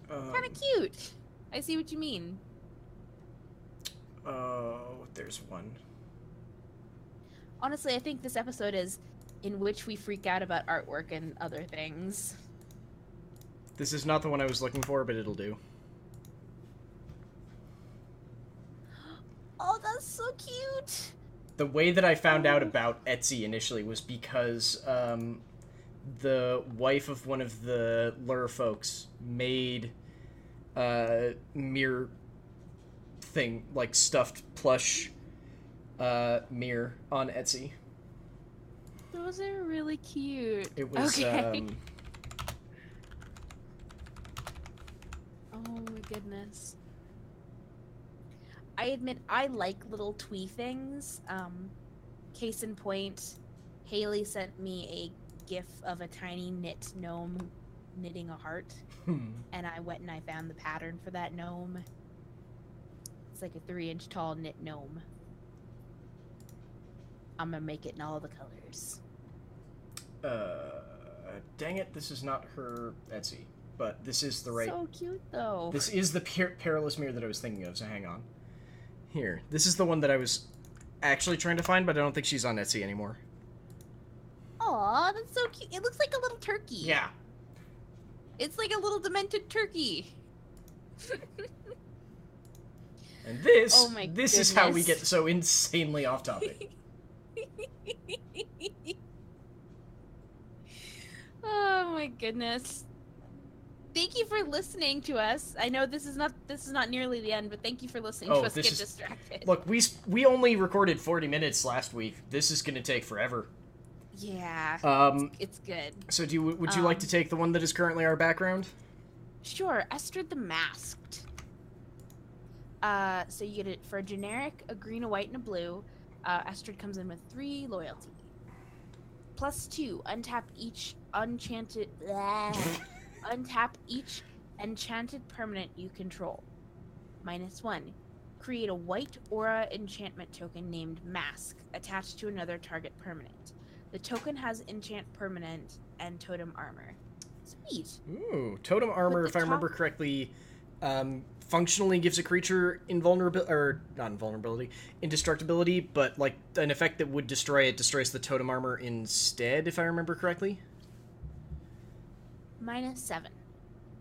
Kind of cute. I see what you mean. Oh, there's one. Honestly, I think this episode is in which we freak out about artwork and other things. This is not the one I was looking for, but it'll do. Oh, that's so cute! The way that I found out about Etsy initially was because the wife of one of the Lair folks made mirror thing, like stuffed plush mirror on Etsy. Those are really cute. It was, okay. Oh my goodness. I admit I like little twee things. Case in point, Haley sent me a gif of a tiny knit gnome knitting a heart. And I went and I found the pattern for that gnome. It's like a 3-inch tall knit gnome. I'm gonna make it in all the colors. Dang it, this is not her Etsy. But this is the right... So cute, though. This is the perilous mirror that I was thinking of, so hang on. Here. This is the one that I was actually trying to find, but I don't think she's on Etsy anymore. Aw, that's so cute. It looks like a little turkey. Yeah. It's like a little demented turkey. And this, oh my this goodness. is how we get so insanely off topic. Oh my goodness. Thank you for listening to us. I know this is not nearly the end, but thank you for listening to us get distracted. Look, we only recorded 40 minutes last week. This is going to take forever. Yeah. It's good. So would you like to take the one that is currently our background? Sure. Estrid the Masked. So you get it for a generic, a green, a white, and a blue. Estrid comes in with 3 loyalty. +2, untap each enchanted permanent you control. -1, create a white aura enchantment token named Mask attached to another target permanent. The token has enchant permanent and totem armor. Sweet. Ooh, totem armor, if I remember correctly, functionally gives a creature invulnerability, or not invulnerability, indestructibility, but like an effect that would destroy it destroys the totem armor instead, if I remember correctly. -7.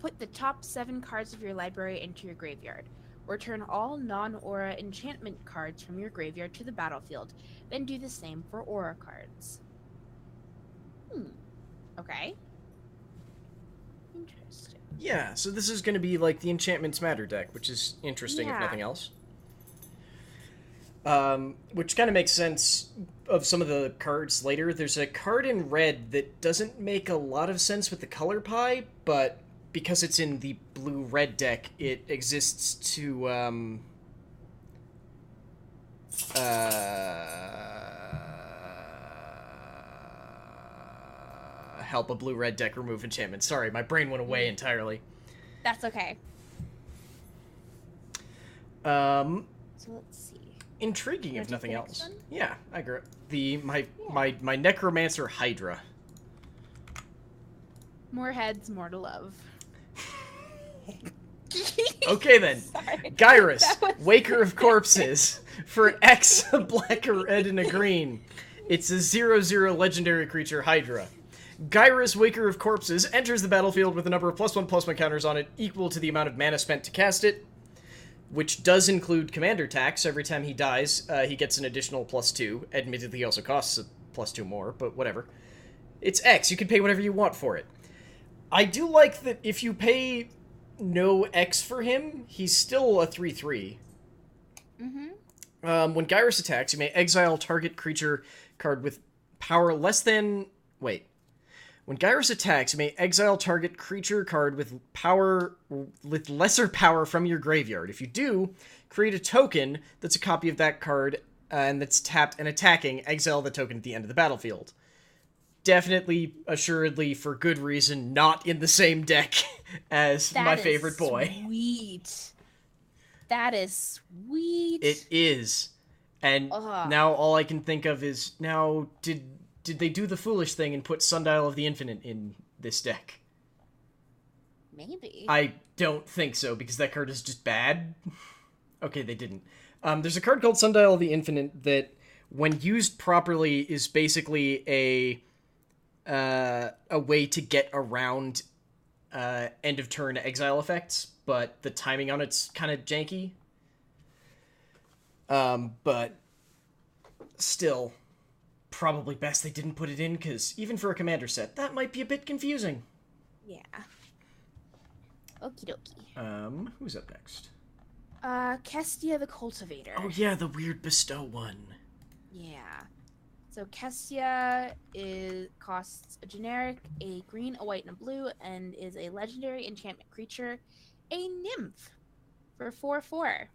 Put the top 7 cards of your library into your graveyard. Return all non-aura enchantment cards from your graveyard to the battlefield. Then do the same for aura cards. Okay. Interesting. Yeah, so this is going to be like the Enchantments Matter deck, which is interesting if nothing else. Which kind of makes sense of some of the cards later. There's a card in red that doesn't make a lot of sense with the color pie, but because it's in the blue-red deck, it exists to, help a blue-red deck remove enchantments. Sorry, my brain went away entirely. That's okay. So let's see. Intriguing, if nothing else. One? Yeah, I agree. My Necromancer Hydra. More heads, more to love. Okay then. Sorry. Gyrus, Waker of Corpses. For X, a black, a red, and a green. It's a 0/0 legendary creature, Hydra. Gyrus, Waker of Corpses, enters the battlefield with a number of +1/+1 counters on it equal to the amount of mana spent to cast it, which does include commander tax. Every time he dies, he gets an additional +2. Admittedly, he also costs a +2 more, but whatever. It's X. You can pay whatever you want for it. I do like that if you pay no X for him, he's still a 3/3. Mm-hmm. When Gyrus attacks, you may exile target creature card with power less than... Wait. When Gyrus attacks, you may exile target creature card with lesser power from your graveyard. If you do, create a token that's a copy of that card and that's tapped and attacking. Exile the token at the end of the battlefield. Definitely, assuredly, for good reason, not in the same deck as my favorite boy. Sweet. That is sweet. It is. And now all I can think of is, now, did they do the foolish thing and put Sundial of the Infinite in this deck? Maybe. I don't think so, because that card is just bad. Okay, they didn't. There's a card called Sundial of the Infinite that, when used properly, is basically a way to get around end of turn exile effects, but the timing on it's kind of janky. But still, probably best they didn't put it in, because even for a commander set, that might be a bit confusing. Yeah. Okie dokie. Who's up next? Kestia the Cultivator. Oh yeah, the weird bestow one. Yeah. So Kestia costs a generic, a green, a white, and a blue, and is a legendary enchantment creature, a nymph for 4/4.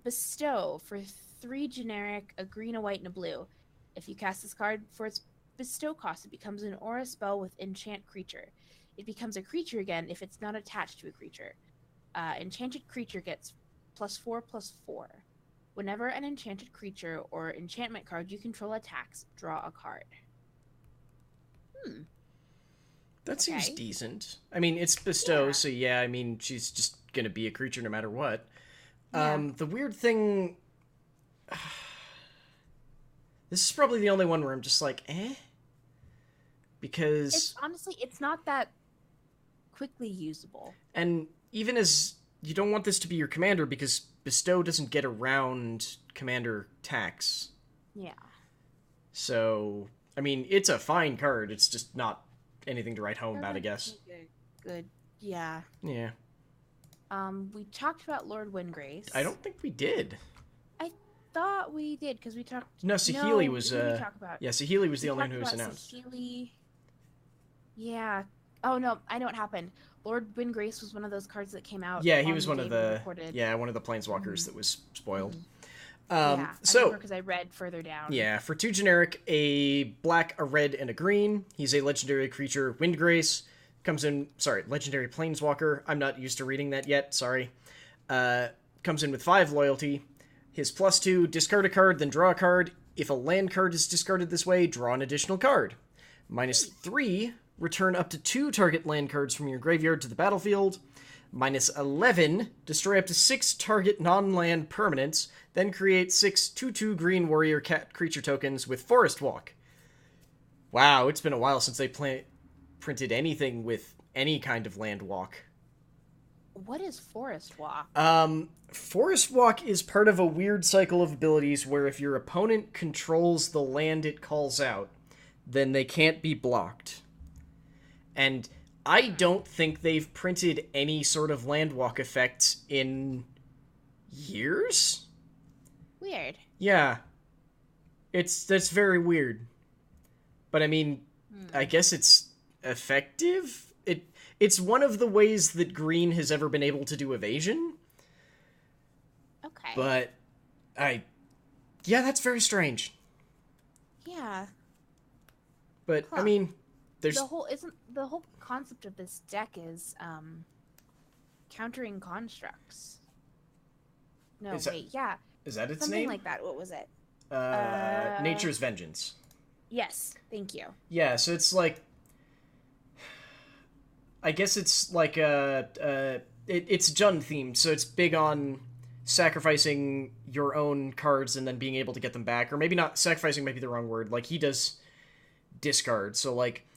Bestow for 3 generic, a green, a white, and a blue. If you cast this card for its bestow cost, it becomes an aura spell with enchant creature. It becomes a creature again if it's not attached to a creature. Enchanted creature gets +4/+4. Whenever an enchanted creature or enchantment card you control attacks, draw a card. That seems decent. I mean, it's bestow, so yeah, I mean, she's just gonna be a creature no matter what. Yeah. The weird thing... This is probably the only one where I'm just like, eh? Because... Honestly, it's not that quickly usable. And even as... You don't want this to be your commander because bestow doesn't get around commander tax. Yeah. So, I mean, it's a fine card. It's just not anything to write home about, I guess. Good. Yeah. Yeah. We talked about Lord Windgrace. I don't think we did. I thought we did, because we talked... No, Saheeli was... Who did we talk about? Yeah, Saheeli was the only one who was announced. Saheeli... Yeah. Oh, no, I know what happened. Lord Windgrace was one of those cards that came out. Yeah, he was one of the... Yeah, one of the planeswalkers that was spoiled. Yeah, so because I read further down. Yeah, for 2 generic, a black, a red, and a green. He's a legendary creature, Windgrace. Comes in... Sorry, legendary planeswalker. I'm not used to reading that yet, sorry. Comes in with 5 loyalty. His +2, discard a card, then draw a card. If a land card is discarded this way, draw an additional card. -3, return up to 2 target land cards from your graveyard to the battlefield. -11, destroy up to 6 target non-land permanents, then create 6 2/2 green warrior cat creature tokens with Forest Walk. Wow, it's been a while since they printed anything with any kind of land walk. What is Forest Walk? Forest Walk is part of a weird cycle of abilities where if your opponent controls the land it calls out, then they can't be blocked. And I don't think they've printed any sort of land walk effect in years? Weird. Yeah. That's very weird. But I mean, I guess it's effective? It's one of the ways that green has ever been able to do evasion. Okay. But yeah, that's very strange. Yeah. But I mean, there's the whole concept of this deck is countering constructs. No, yeah. Is that its Something name? like that. What was it? Nature's Vengeance. Yes, thank you. Yeah, so it's like, I guess it's like it's Jund themed, so it's big on sacrificing your own cards and then being able to get them back, or maybe not sacrificing might be the wrong word. Like he does discard, so like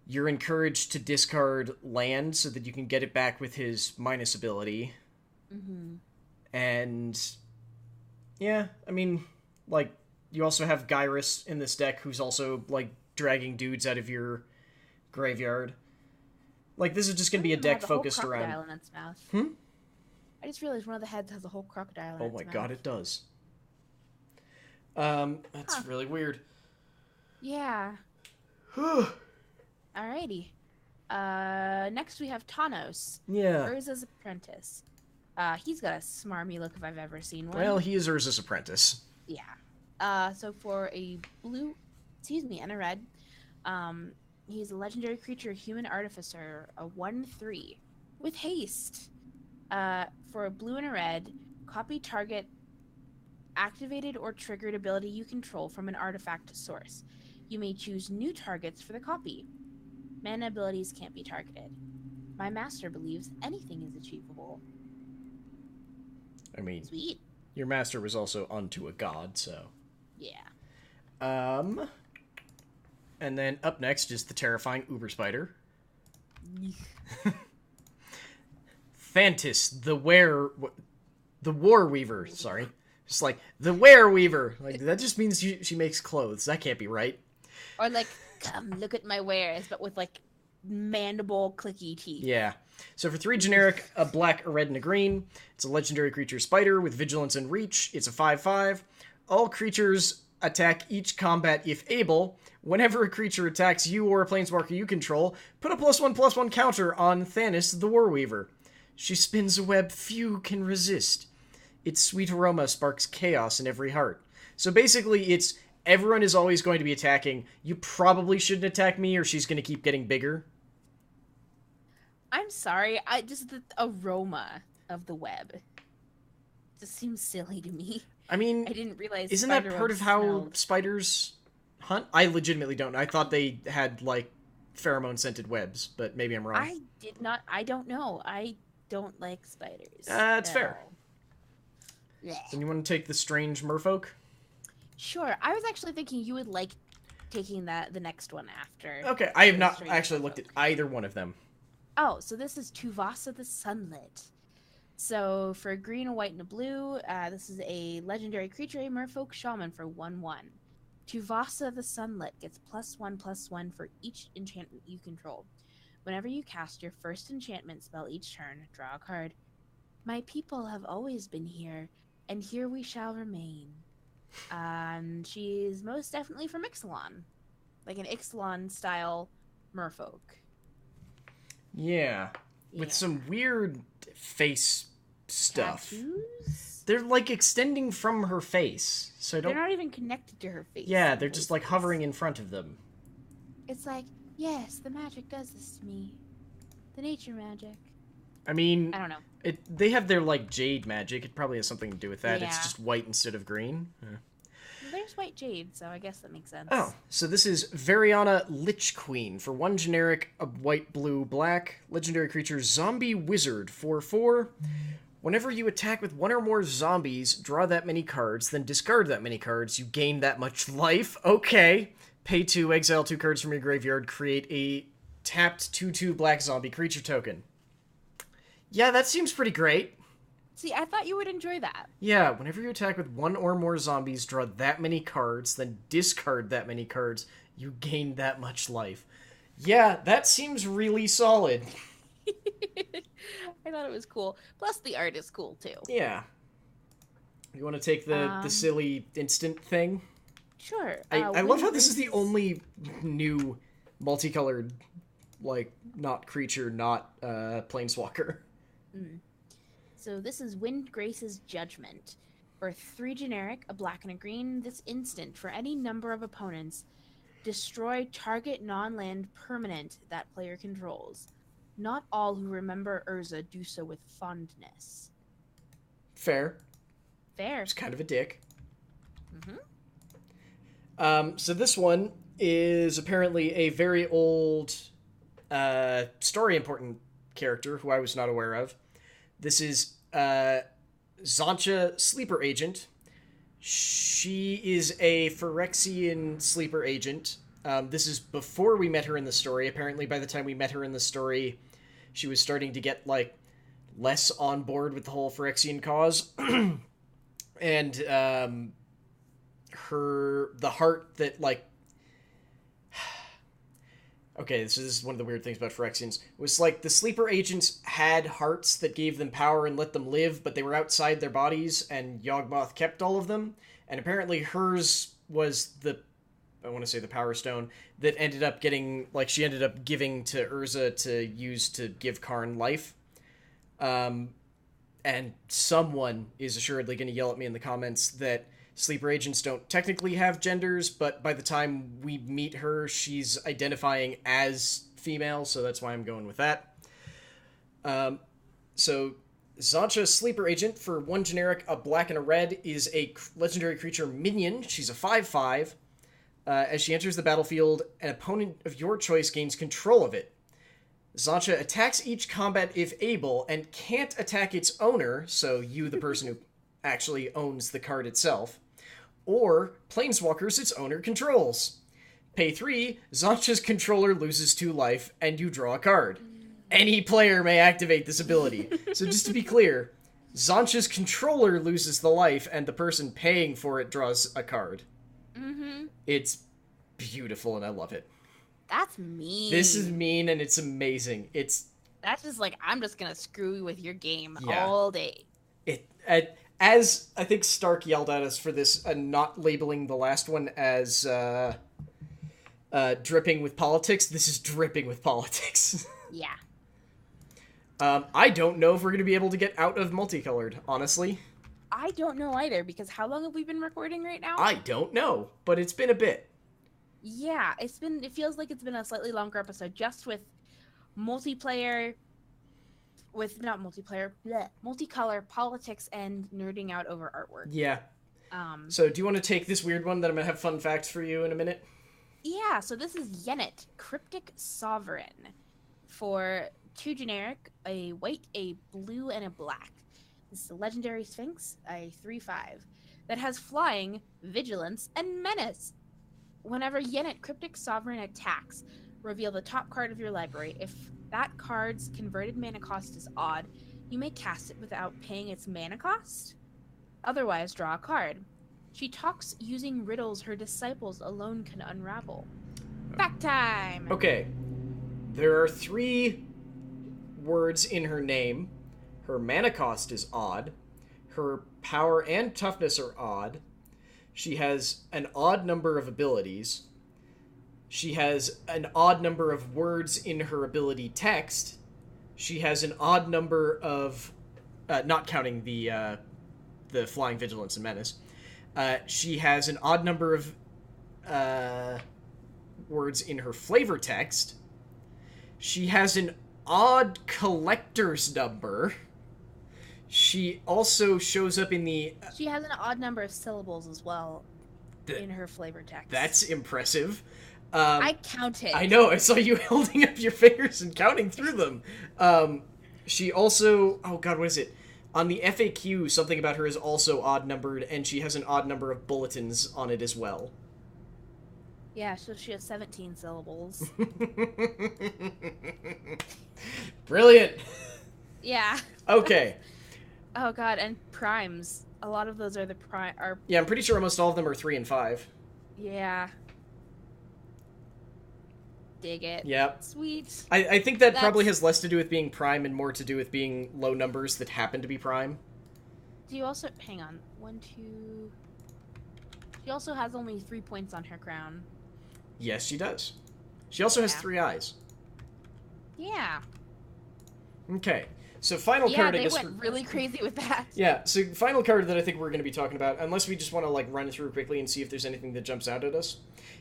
you're encouraged to discard land so that you can get it back with his minus ability. Mm-hmm. And yeah, I mean, like you also have Gyrus in this deck, who's also like dragging dudes out of your graveyard. Like, this is just going to be a deck focused around... crocodile in its mouth. I just realized one of the heads has a whole crocodile in its mouth. Oh my god, it does. That's really weird. Yeah. Alrighty. Next we have Thanos. Yeah. Urza's apprentice. He's got a smarmy look if I've ever seen one. Well, he is Urza's apprentice. Yeah. So for a blue... and a red... he's a legendary creature, human artificer, a 1/3 with haste. For a blue and a red, copy target activated or triggered ability you control from an artifact source. You may choose new targets for the copy. Mana abilities can't be targeted. My master believes anything is achievable. I mean, sweet. Your master was also unto a god, so. Yeah. And then up next is the terrifying Uber Spider. Thesis, the War Weaver, sorry. Just like, the Were Weaver. Like, that just means she makes clothes. That can't be right. Or like, come look at my wares, but with like mandible clicky teeth. Yeah. So for 3 generic, a black, a red, and a green, it's a legendary creature spider with vigilance and reach. It's a 5/5. All creatures attack each combat if able. Whenever a creature attacks you or a planeswalker you control, put a +1/+1 counter on Thesis the Warweaver. She spins a web few can resist. Its sweet aroma sparks chaos in every heart. So basically, it's everyone is always going to be attacking. You probably shouldn't attack me or she's going to keep getting bigger. I'm sorry, just the aroma of the web just seems silly to me. I mean, I didn't realize. Isn't that part of how smelled. spiders hunt? I legitimately don't know. I thought they had, like, pheromone-scented webs, but maybe I'm wrong. I did not. I don't know. I don't like spiders. That's fair. all. Yeah. Then you want to take the strange merfolk? Sure. I was actually thinking you would like taking the next one after. Okay, I have the not strange actually looked merfolk. at either one of them. Oh, so this is Tuvasa the Sunlit. So for a green, a white, and a blue, this is a legendary creature, a merfolk shaman for 1/1. Tuvasa the Sunlit gets +1/+1 for each enchantment you control. Whenever you cast your first enchantment spell each turn, draw a card. My people have always been here, and here we shall remain. She's most definitely from Ixalan. Like an Ixalan-style merfolk. Yeah. With Yeah. some weird face stuff. Tattoos? They're, like, extending from her face. So I They're don't... not even connected to her face. Yeah, they're just, like, hovering in front of them. It's like, yes, the magic does this to me. The nature magic. I mean, I don't know. they have their, like, jade magic. It probably has something to do with that. It's Yeah. just white instead of green. Yeah. There's white jade, so I guess that makes sense. Oh, so this is Variana Lich Queen. For 1 generic, a white, blue, black. Legendary creature, Zombie Wizard. 4/4. Whenever you attack with 1 or more zombies, draw that many cards, then discard that many cards. You gain that much life. Okay. Pay 2, exile 2 cards from your graveyard, create a tapped 2/2 black zombie creature token. Yeah, that seems pretty great. See, I thought you would enjoy that. Yeah, whenever you attack with 1 or more zombies, draw that many cards, then discard that many cards. You gain that much life. Yeah, that seems really solid. I thought it was cool. Plus, the art is cool, too. Yeah. You want to take the silly instant thing? Sure. I love how this is the only new multicolored, like, not creature, not planeswalker. So this is Wind Grace's Judgment. For 3 generic, a black and a green, this instant, for any number of opponents, destroy target non-land permanent that player controls. Not all who remember Urza do so with fondness. Fair. Fair. It's kind of a dick. So this one is apparently a very old, story important character who I was not aware of. This is Zancha Sleeper Agent. She is a Phyrexian sleeper agent. This is before we met her in the story. Apparently, by the time we met her in the story, she was starting to get, like, less on board with the whole Phyrexian cause. And the heart that, like... Okay, so this is one of the weird things about Phyrexians. Was, like, the sleeper agents had hearts that gave them power and let them live, but they were outside their bodies, and Yawgmoth kept all of them. And apparently hers was I want to say the Power Stone, that ended up getting, like, she ended up giving to Urza to use to give Karn life. And someone is assuredly going to yell at me in the comments that sleeper agents don't technically have genders, but by the time we meet her, she's identifying as female, so that's why I'm going with that. So, Zancha Sleeper Agent, for 1 generic, a black and a red, is a legendary creature minion. She's a 5/5. As she enters the battlefield, an opponent of your choice gains control of it. Zancha attacks each combat if able, and can't attack its owner, so you, the person who actually owns the card itself, or planeswalkers its owner controls. Pay 3, Zancha's controller loses 2 life, and you draw a card. Any player may activate this ability. So just to be clear, Zancha's controller loses the life, and the person paying for it draws a card. It's beautiful, and I love it. That's mean. This is mean, and it's amazing. That's just like, I'm just gonna screw with your game Yeah. all day. At as I think Stark yelled at us for this, not labeling the last one as dripping with politics, this is dripping with politics. Yeah. I don't know if we're going to be able to get out of multicolored, honestly. I don't know either, because how long have we been recording right now? I don't know, but it's been a bit. Yeah, it feels like it's been a slightly longer episode, just with multicolor politics and nerding out over artwork. Yeah. So do you want to take this weird one that I'm going to have fun facts for you in a minute? Yeah, so this is Yennet, Cryptic Sovereign, for 2 generic, a white, a blue, and a black. This is a legendary Sphinx, a 3/5, that has flying, vigilance, and menace. Whenever Yennet, Cryptic Sovereign attacks, reveal the top card of your library. If that card's converted mana cost is odd, you may cast it without paying its mana cost. Otherwise, draw a card. She talks using riddles her disciples alone can unravel. Fact time! Okay. There are 3 words in her name. Her mana cost is odd. Her power and toughness are odd. She has an odd number of abilities. She has an odd number of words in her ability text. She has an odd number of... not counting the flying, vigilance, and menace. She has an odd number of words in her flavor text. She has an odd collector's number. She also shows up in the... She has an odd number of syllables as well in her flavor text. That's impressive. I counted. I know, I saw you holding up your fingers and counting through them. She also... Oh god, what is it? On the FAQ, something about her is also odd-numbered, and she has an odd number of bulletins on it as well. Yeah, so she has 17 syllables. Brilliant! Yeah. Okay. Oh god, and primes. A lot of those are the prime... Yeah, I'm pretty sure almost all of them are 3 and 5. Yeah. Dig it. Yep. Sweet. I think that probably has less to do with being prime and more to do with being low numbers that happen to be prime. Do you also... Hang on. 1, 2... She also has only 3 points on her crown. Yes, she does. She also has 3 eyes. Yeah. Okay. So final card, I guess... Yeah, they went really crazy with that. Yeah, so final card that I think we're going to be talking about, unless we just want to like run it through quickly and see if there's anything that jumps out at us,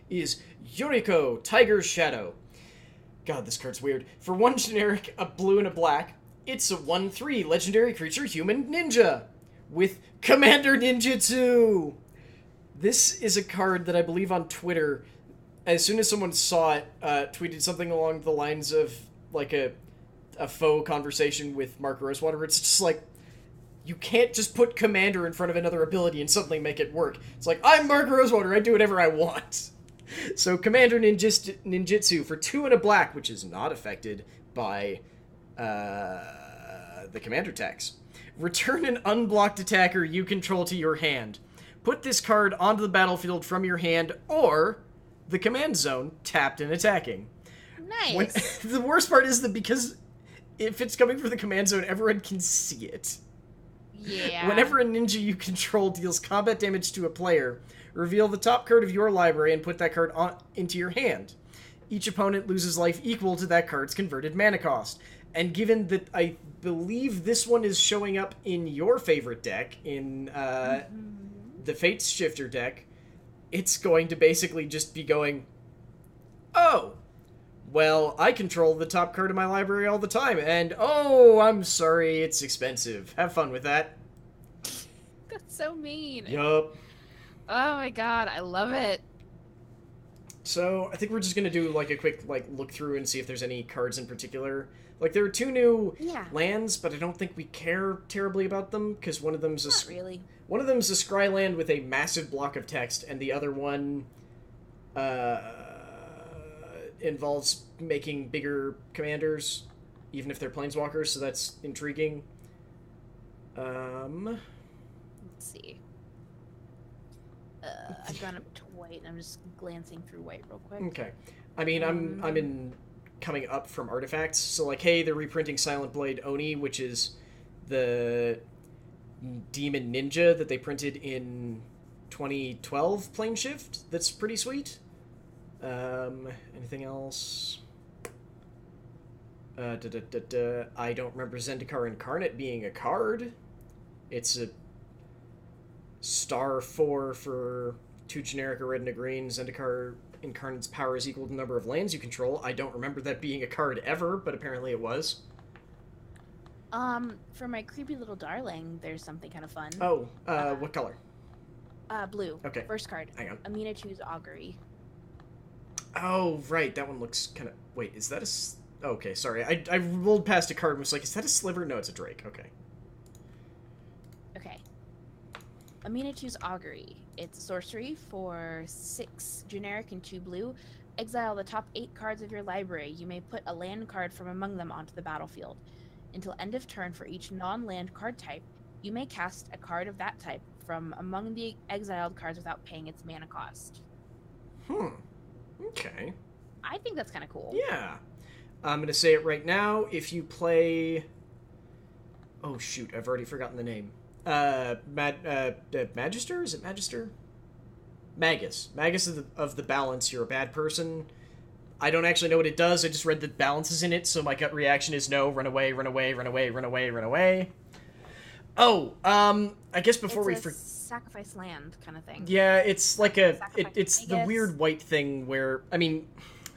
is Yoriko, Tiger's Shadow. God, this card's weird. For 1 generic, a blue and a black, it's a 1/3 legendary creature human ninja with Commander Ninjutsu. This is a card that I believe on Twitter, as soon as someone saw it, tweeted something along the lines of like a faux conversation with Mark Rosewater. It's just like, you can't just put Commander in front of another ability and suddenly make it work. It's like, I'm Mark Rosewater, I do whatever I want. So Commander Ninjutsu for 2 and a black, which is not affected by the Commander tax. Return an unblocked attacker you control to your hand. Put this card onto the battlefield from your hand or the command zone, tapped and attacking. Nice. The worst part is that because if it's coming from the command zone, everyone can see it. Yeah. Whenever a ninja you control deals combat damage to a player, reveal the top card of your library and put that card into your hand. Each opponent loses life equal to that card's converted mana cost. And given that I believe this one is showing up in your favorite deck, in the Fates Shifter deck, it's going to basically just be going, oh, well, I control the top card of my library all the time, and oh, I'm sorry, it's expensive. Have fun with that. That's so mean. Yup. Oh my god, I love it. So, I think we're just gonna do, like, a quick, like, look through and see if there's any cards in particular. Like, there are 2 new lands, but I don't think we care terribly about them, because one of them's Not really. One of them's a scry land with a massive block of text, and the other one, involves making bigger commanders, even if they're planeswalkers, so that's intriguing. Let's see. I've gone up to white, and I'm just glancing through white real quick. Okay. I mean, I'm in coming up from artifacts, so like, hey, they're reprinting Silent Blade Oni, which is the Demon Ninja that they printed in 2012 Plane Shift. That's pretty sweet. Anything else? I don't remember Zendikar Incarnate being a card. It's a star 4 for 2 generic, a red and a green. Zendikar Incarnate's power is equal to the number of lands you control. I don't remember that being a card ever, but apparently it was. For my creepy little darling, there's something kind of fun. Oh, what color? Blue. Okay. First card. Hang on. Amina choose Augury. Oh, right. That one looks kind of... Wait, is that a... Okay, sorry. I rolled past a card and was like, is that a sliver? No, it's a drake. Okay. Okay. Amina choose Augury. It's a sorcery for 6 generic and 2 blue. Exile the top 8 cards of your library. You may put a land card from among them onto the battlefield. Until end of turn for each non-land card type, you may cast a card of that type from among the exiled cards without paying its mana cost. Okay. I think that's kind of cool. Yeah. I'm going to say it right now. If you play... Oh, shoot. I've already forgotten the name. Magister? Is it Magister? Magus. Magus of the Balance. You're a bad person. I don't actually know what it does. I just read that balance is in it, so my gut reaction is no. Run away, run away, run away, run away, run away. Oh, I guess before it's a sacrifice land kind of thing. Yeah, it's like it's the weird white thing where, I mean,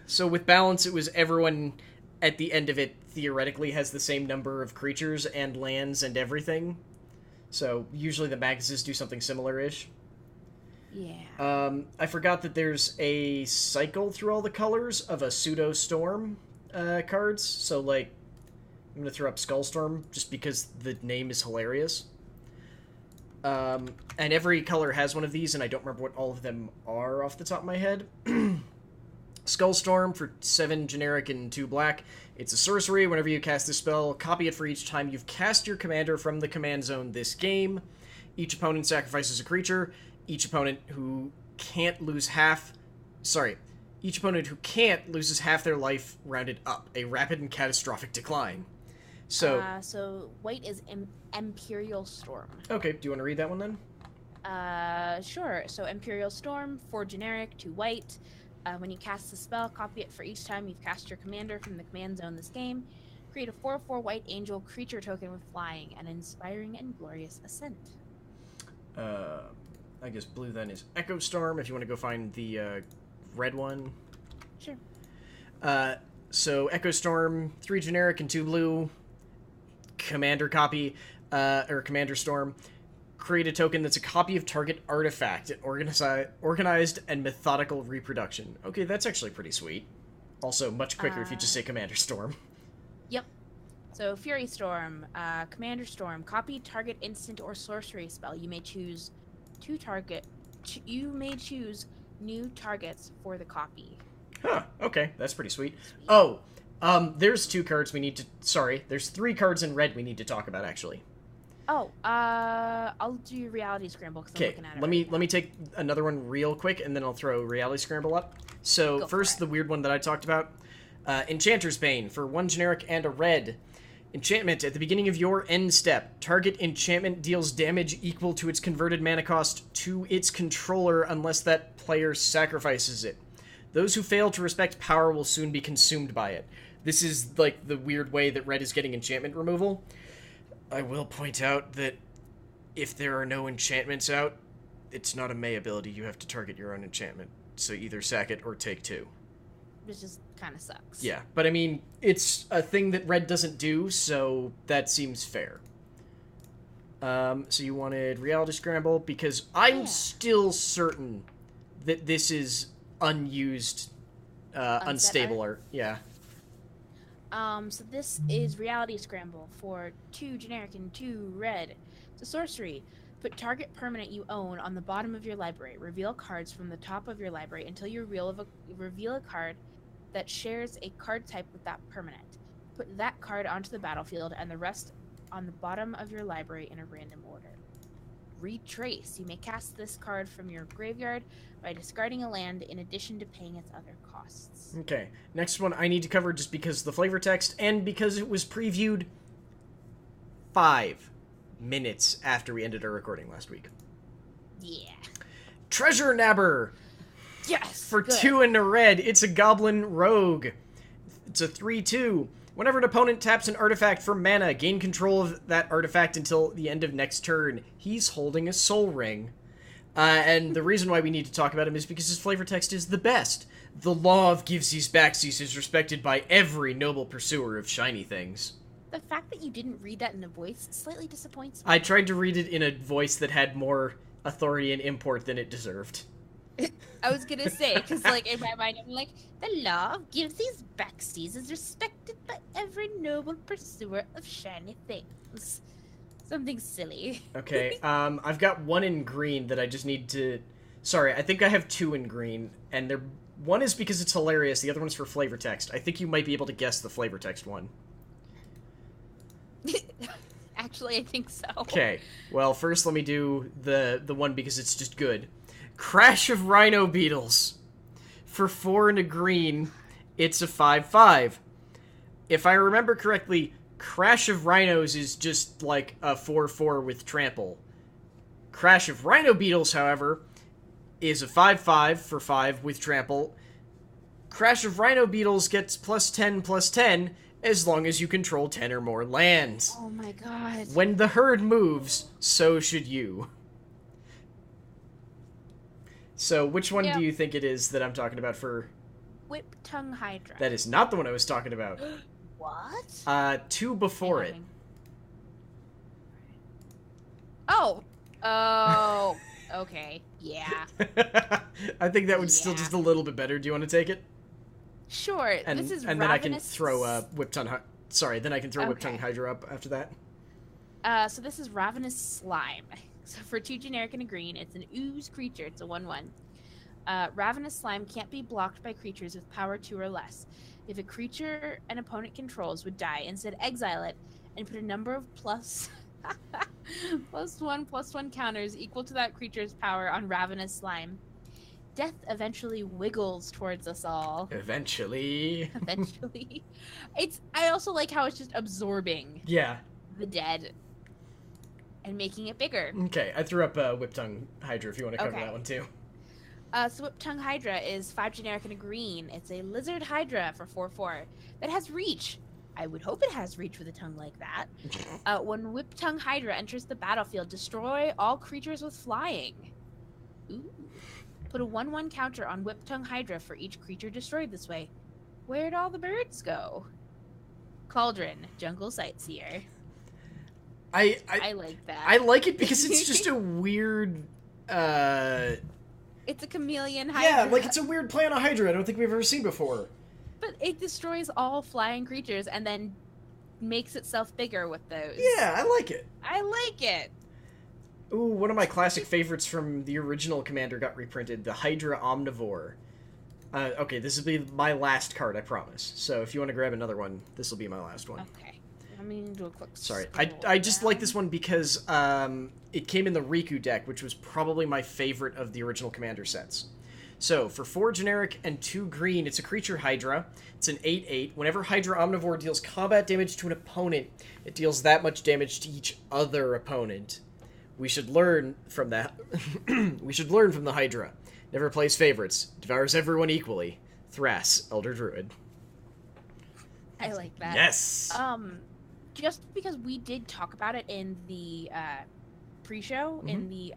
so with balance, it was everyone at the end of it theoretically has the same number of creatures and lands and everything. So usually the Maguses do something similar-ish. Yeah. I forgot that there's a cycle through all the colors of a pseudo-storm cards. So, like, I'm going to throw up Skullstorm just because the name is hilarious. And every color has one of these, and I don't remember what all of them are off the top of my head. Skullstorm for 7 generic and 2 black. It's a sorcery. Whenever you cast this spell, copy it for each time you've cast your commander from the command zone this game. Each opponent sacrifices a creature. Each opponent who can't loses half their life rounded up. A rapid and catastrophic decline. So white is Imperial Storm. Okay, do you want to read that one then? Sure. So Imperial Storm, 4 generic, 2 white. When you cast the spell, copy it for each time you've cast your commander from the command zone this game. Create a 4/4 white angel creature token with flying, an inspiring and glorious ascent. I guess blue then is Echo Storm, if you want to go find the red one. Sure. So Echo Storm, 3 generic and 2 blue. Commander copy, or Commander Storm. Create a token that's a copy of target artifact. Organized and methodical reproduction. Okay, that's actually pretty sweet. Also, much quicker if you just say Commander Storm. Yep. So Fury Storm, Commander Storm. Copy target instant or sorcery spell. You may choose new targets for the copy. Huh, okay, that's pretty sweet. Oh, there's 2 cards we need to... Sorry, there's 3 cards in red we need to talk about, actually. Oh, I'll do Reality Scramble because I'm looking at it. Let me take another one real quick, and then I'll throw Reality Scramble up. So, first, the weird one that I talked about. Enchanter's Bane, for 1 generic and a red. Enchantment, at the beginning of your end step, target enchantment deals damage equal to its converted mana cost to its controller unless that player sacrifices it. Those who fail to respect power will soon be consumed by it. This is, like, the weird way that red is getting enchantment removal. I will point out that if there are no enchantments out, it's not a May ability. You have to target your own enchantment. So either sack it or take 2. Which just kind of sucks. Yeah, but I mean, it's a thing that red doesn't do, so that seems fair. So you wanted Reality Scramble, because I'm still certain that this is unused, unstable art. Yeah. So this is Reality Scramble for 2 generic and 2 red. It's a sorcery. Put target permanent you own on the bottom of your library. Reveal cards from the top of your library until you reveal a card that shares a card type with that permanent. Put that card onto the battlefield and the rest on the bottom of your library in a random order. Retrace. You may cast this card from your graveyard by discarding a land in addition to paying its other costs. Okay, next one I need to cover just because the flavor text and because it was previewed 5 minutes after we ended our recording last week. Yeah. Treasure Nabber! Yes! For good. 2 and a red, it's a Goblin Rogue. It's a 3/2. Whenever an opponent taps an artifact for mana, gain control of that artifact until the end of next turn. He's holding a Soul Ring. And the reason why we need to talk about him is because his flavor text is the best. The law of givesies backsies is respected by every noble pursuer of shiny things. The fact that you didn't read that in a voice slightly disappoints me. I tried to read it in a voice that had more authority and import than it deserved. I was gonna say, because, like, in my mind, I'm like, the law of givesies backsies is respected by every noble pursuer of shiny things. Something silly. Okay, I've got 1 in green that I just need to... Sorry, I think I have 2 in green, and they're... One is because it's hilarious, the other one's for flavor text. I think you might be able to guess the flavor text one. Actually, I think so. Okay, well, first let me do the one because it's just good. Crash of Rhino Beetles. For 4 and a green, it's a 5/5. If I remember correctly, Crash of Rhinos is just like a 4/4 with trample. Crash of Rhino Beetles, however, is a 5/5 for 5 with trample. Crash of Rhino Beetles gets +10/+10 as long as you control 10 or more lands. Oh my god. When the herd moves, so should you. So, which one do you think it is that I'm talking about for... Whip-tongue Hydra. That is not the one I was talking about. What? 2 before it. Oh. Oh. Okay. Yeah. I think that would still just a little bit better. Do you want to take it? Sure. And, this is and then I can throw Whip-tongue... Sorry, then I can throw Whip-tongue Hydra up after that. So this is Ravenous Slime. So for 2 generic and a green, it's an ooze creature. It's a 1/1. Ravenous Slime can't be blocked by creatures with power 2 or less. If a creature an opponent controls would die, instead exile it and put a number of +1/+1 counters equal to that creature's power on Ravenous Slime. Death eventually wiggles towards us all. Eventually. Eventually. I also like how it's just absorbing the dead and making it bigger. Okay, I threw up Whip-tongue Hydra if you want to cover that one too. So Whip-tongue Hydra is 5 generic and a green. It's a lizard hydra for 4/4 that has reach. I would hope it has reach with a tongue like that. When Whip-tongue Hydra enters the battlefield, destroy all creatures with flying. Ooh. Put a 1/1 counter on Whip-tongue Hydra for each creature destroyed this way. Where'd all the birds go? Cauldron, jungle sightseer. I like that. I like it because it's just a weird... It's a chameleon hydra. Yeah, like it's a weird play on a hydra I don't think we've ever seen before. But it destroys all flying creatures and then makes itself bigger with those. Yeah, I like it. I like it. Ooh, one of my classic favorites from the original Commander got reprinted, the Hydra Omnivore. Okay, this will be my last card, I promise. So if you want to grab another one, this will be my last one. Okay. Let me do a quick Sorry, I just like this one because it came in the Riku deck, which was probably my favorite of the original Commander sets. So, for 4 generic and 2 green, it's a creature Hydra. It's an 8/8. Whenever Hydra Omnivore deals combat damage to an opponent, it deals that much damage to each other opponent. We should learn from that. We should learn from the Hydra. Never plays favorites. Devours everyone equally. Thras, Elder Druid. I like that. Yes! Just because we did talk about it in the pre-show, in the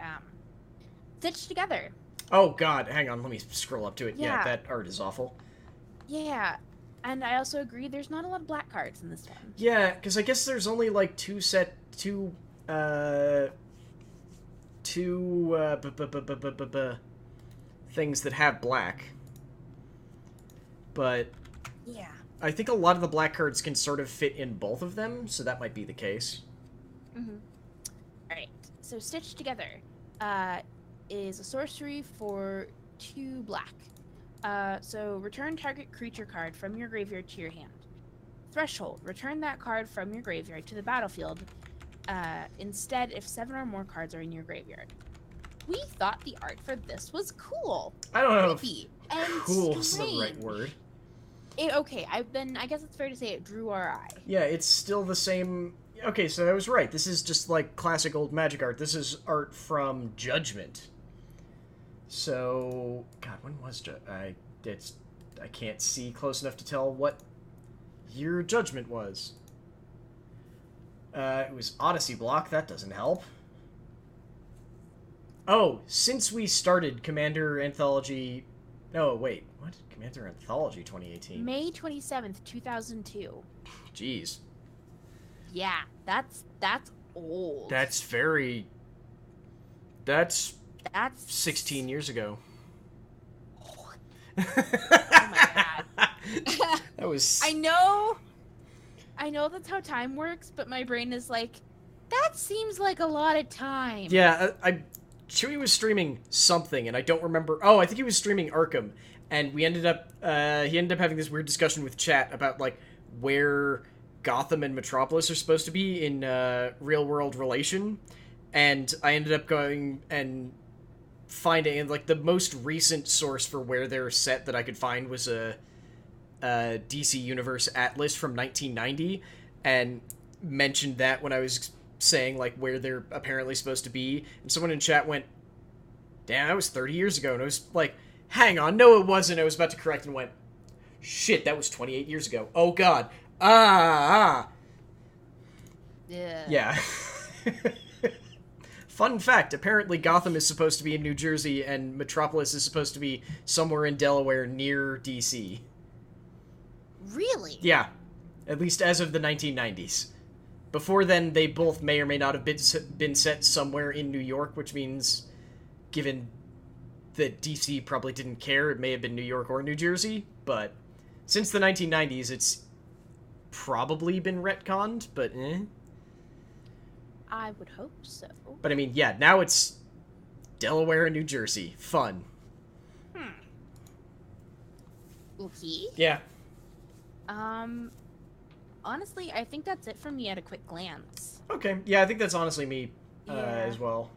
Stitched Together. Oh god, hang on, let me scroll up to it. Yeah, that art is awful. Yeah, and I also agree there's not a lot of black cards in this one. Yeah, because I guess there's only like two things that have black. But yeah, I think a lot of the black cards can sort of fit in both of them, so that might be the case. Alright, so Stitched Together is a sorcery for 2 black. So return target creature card from your graveyard to your hand. Threshold, return that card from your graveyard to the battlefield. Instead, if 7 or more cards are in your graveyard. We thought the art for this was cool. I don't know Creepy if and cool's strange. the right word. Okay, I guess it's fair to say it drew our eye. Yeah, it's still the same. Okay, so I was right. This is just like classic old magic art. This is art from Judgment. So, God, when was I can't see close enough to tell what year Judgment was. It was Odyssey block. That doesn't help. Oh, since we started Commander Anthology... No, wait. What? Commander Anthology 2018? May 27th, 2002. Jeez. Yeah, that's old. That's 16 years ago. Oh my god. That was... I know that's how time works, but my brain is like, that seems like a lot of time. Yeah, Chewie was streaming something, and I don't remember... Oh, I think he was streaming Arkham, and he ended up having this weird discussion with chat about, like, where Gotham and Metropolis are supposed to be in real-world relation, and I ended up going and finding, like, the most recent source for where they're set that I could find was a DC Universe Atlas from 1990, and mentioned that when I was saying, like, where they're apparently supposed to be, and someone in chat went, damn, that was 30 years ago, and I was like, hang on, no it wasn't, I was about to correct and went, shit, that was 28 years ago, oh god, Yeah. Fun fact, apparently Gotham is supposed to be in New Jersey, and Metropolis is supposed to be somewhere in Delaware near DC. Really? Yeah, at least as of the 1990s. Before then, they both may or may not have been set somewhere in New York, which means, given that DC probably didn't care, it may have been New York or New Jersey, but since the 1990s, it's probably been retconned, but I would hope so. But I mean, yeah, now it's Delaware and New Jersey. Fun. Okay. Yeah. Honestly, I think that's it for me at a quick glance. Okay. Yeah, I think that's honestly me Yeah. as well.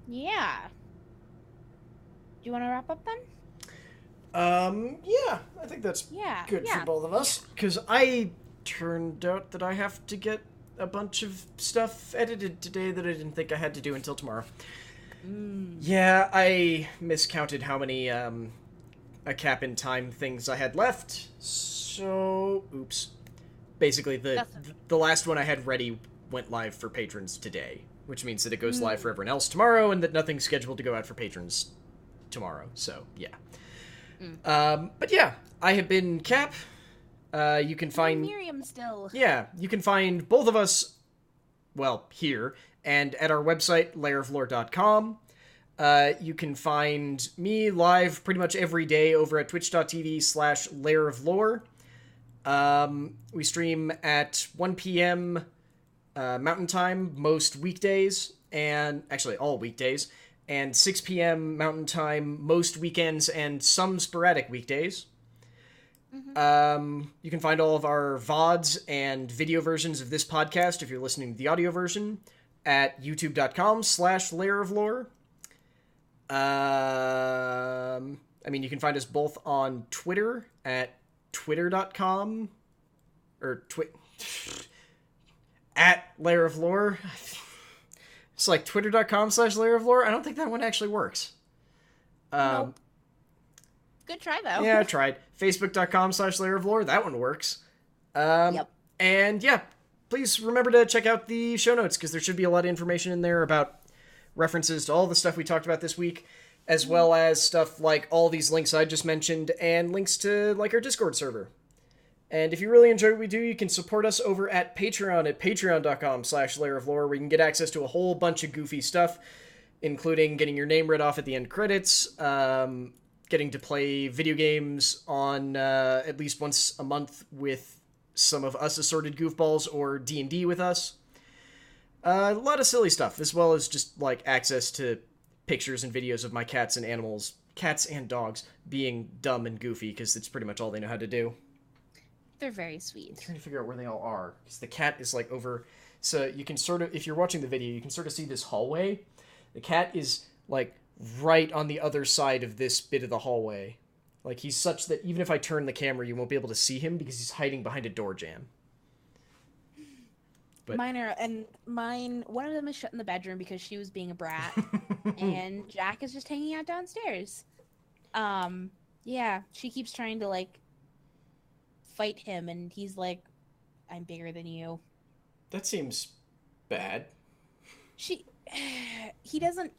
Yeah. Do you want to wrap up then? Yeah, I think that's good for both of us. Because I turned out that I have to get a bunch of stuff edited today that I didn't think I had to do until tomorrow. Yeah, I miscounted how many, a cap in time things I had left, so, oops. Basically, the last one I had ready went live for patrons today, which means that it goes live for everyone else tomorrow, and that nothing's scheduled to go out for patrons tomorrow, so, yeah. But yeah, I have been Cap. You can find... Miriam still. Yeah, you can find both of us, well, here, and at our website, lairoflore.com. You can find me live pretty much every day over at twitch.tv/lairoflore. We stream at 1 p.m. Mountain Time most weekdays, and actually all weekdays, and 6 p.m. Mountain Time most weekends and some sporadic weekdays. You can find all of our VODs and video versions of this podcast if you're listening to the audio version at youtube.com/lairoflore. I mean, you can find us both on Twitter at twitter.com or at Lair of Lore. It's like twitter.com/Lair of Lore. I don't think that one actually works. Nope. Good try, though. Yeah, I tried. Facebook.com/Lair of Lore. That one works. Yep. And yeah, please remember to check out the show notes, because there should be a lot of information in there about references to all the stuff we talked about this week, as well as stuff like all these links I just mentioned, and links to, like, our Discord server. And if you really enjoy what we do, you can support us over at Patreon at patreon.com/Lair of Lore, where you can get access to a whole bunch of goofy stuff, including getting your name read off at the end credits, getting to play video games on at least once a month with some of us assorted goofballs, or D&D with us. A lot of silly stuff, as well as just, like, access to pictures and videos of my cats and animals, cats and dogs, being dumb and goofy, because it's pretty much all they know how to do. They're very sweet. I'm trying to figure out where they all are, because the cat is, like, over... So you can sort of, if you're watching the video, you can sort of see this hallway. The cat is, like, right on the other side of this bit of the hallway. Like, he's such that even if I turn the camera, you won't be able to see him because he's hiding behind a door jamb. But... One of them is shut in the bedroom because she was being a brat, and Jack is just hanging out downstairs. Yeah, she keeps trying to, like, fight him, and he's like, I'm bigger than you. That seems bad. He doesn't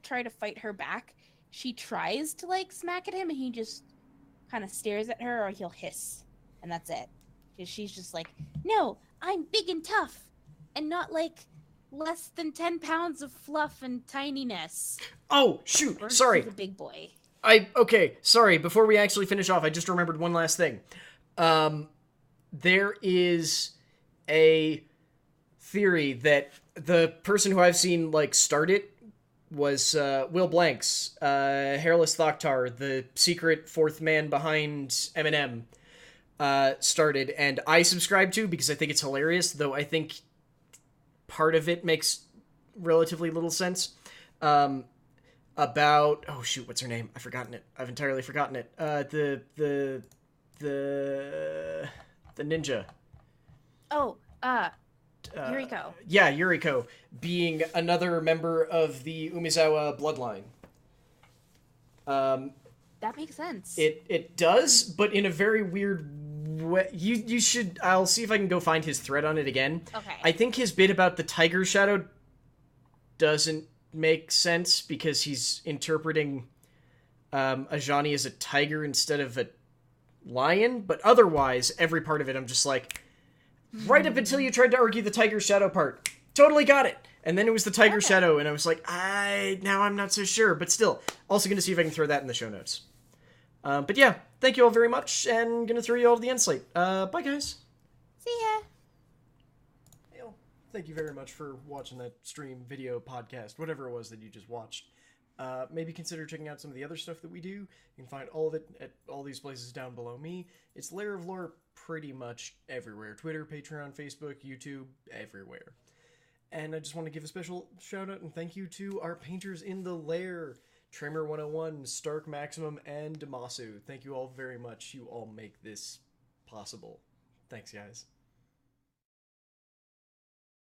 try to fight her back. She tries to, like, smack at him, and he just kind of stares at her, or he'll hiss, and that's it. Because she's just like, no, I'm big and tough, and not, like, less than 10 pounds of fluff and tininess. Oh, shoot, sorry. He's a big boy. Okay, sorry, before we actually finish off, I just remembered one last thing. There is a theory that the person who I've seen, like, start it was Will Blanks, Hairless Thoktar, the secret fourth man behind Eminem, started, and I subscribe to because I think it's hilarious, though I think part of it makes relatively little sense. About... Oh, shoot, what's her name? I've forgotten it. I've entirely forgotten it. The ninja. Oh, Yuriko. Yeah, Yuriko, being another member of the Umezawa bloodline. That makes sense. It does, but in a very weird way. You should... I'll see if I can go find his thread on it again. Okay. I think his bit about the tiger shadow doesn't make sense because he's interpreting Ajani as a tiger instead of a lion, but otherwise, every part of it, I'm just like... Right up until you tried to argue the tiger shadow part. Totally got it. And then it was the tiger shadow, and I was like, now I'm not so sure, but still. Also gonna see if I can throw that in the show notes. But yeah, thank you all very much, and gonna throw you all to the end slate. Bye, guys. See ya. Well, thank you very much for watching that stream, video, podcast, whatever it was that you just watched. Maybe consider checking out some of the other stuff that we do. You can find all of it at all these places down below me. It's Lair of Lore pretty much everywhere. Twitter, Patreon, Facebook, YouTube, everywhere. And I just want to give a special shout out and thank you to our painters in the Lair, Tremer 101, Stark Maximum, and Damasu. Thank you all very much. You all make this possible. Thanks, guys.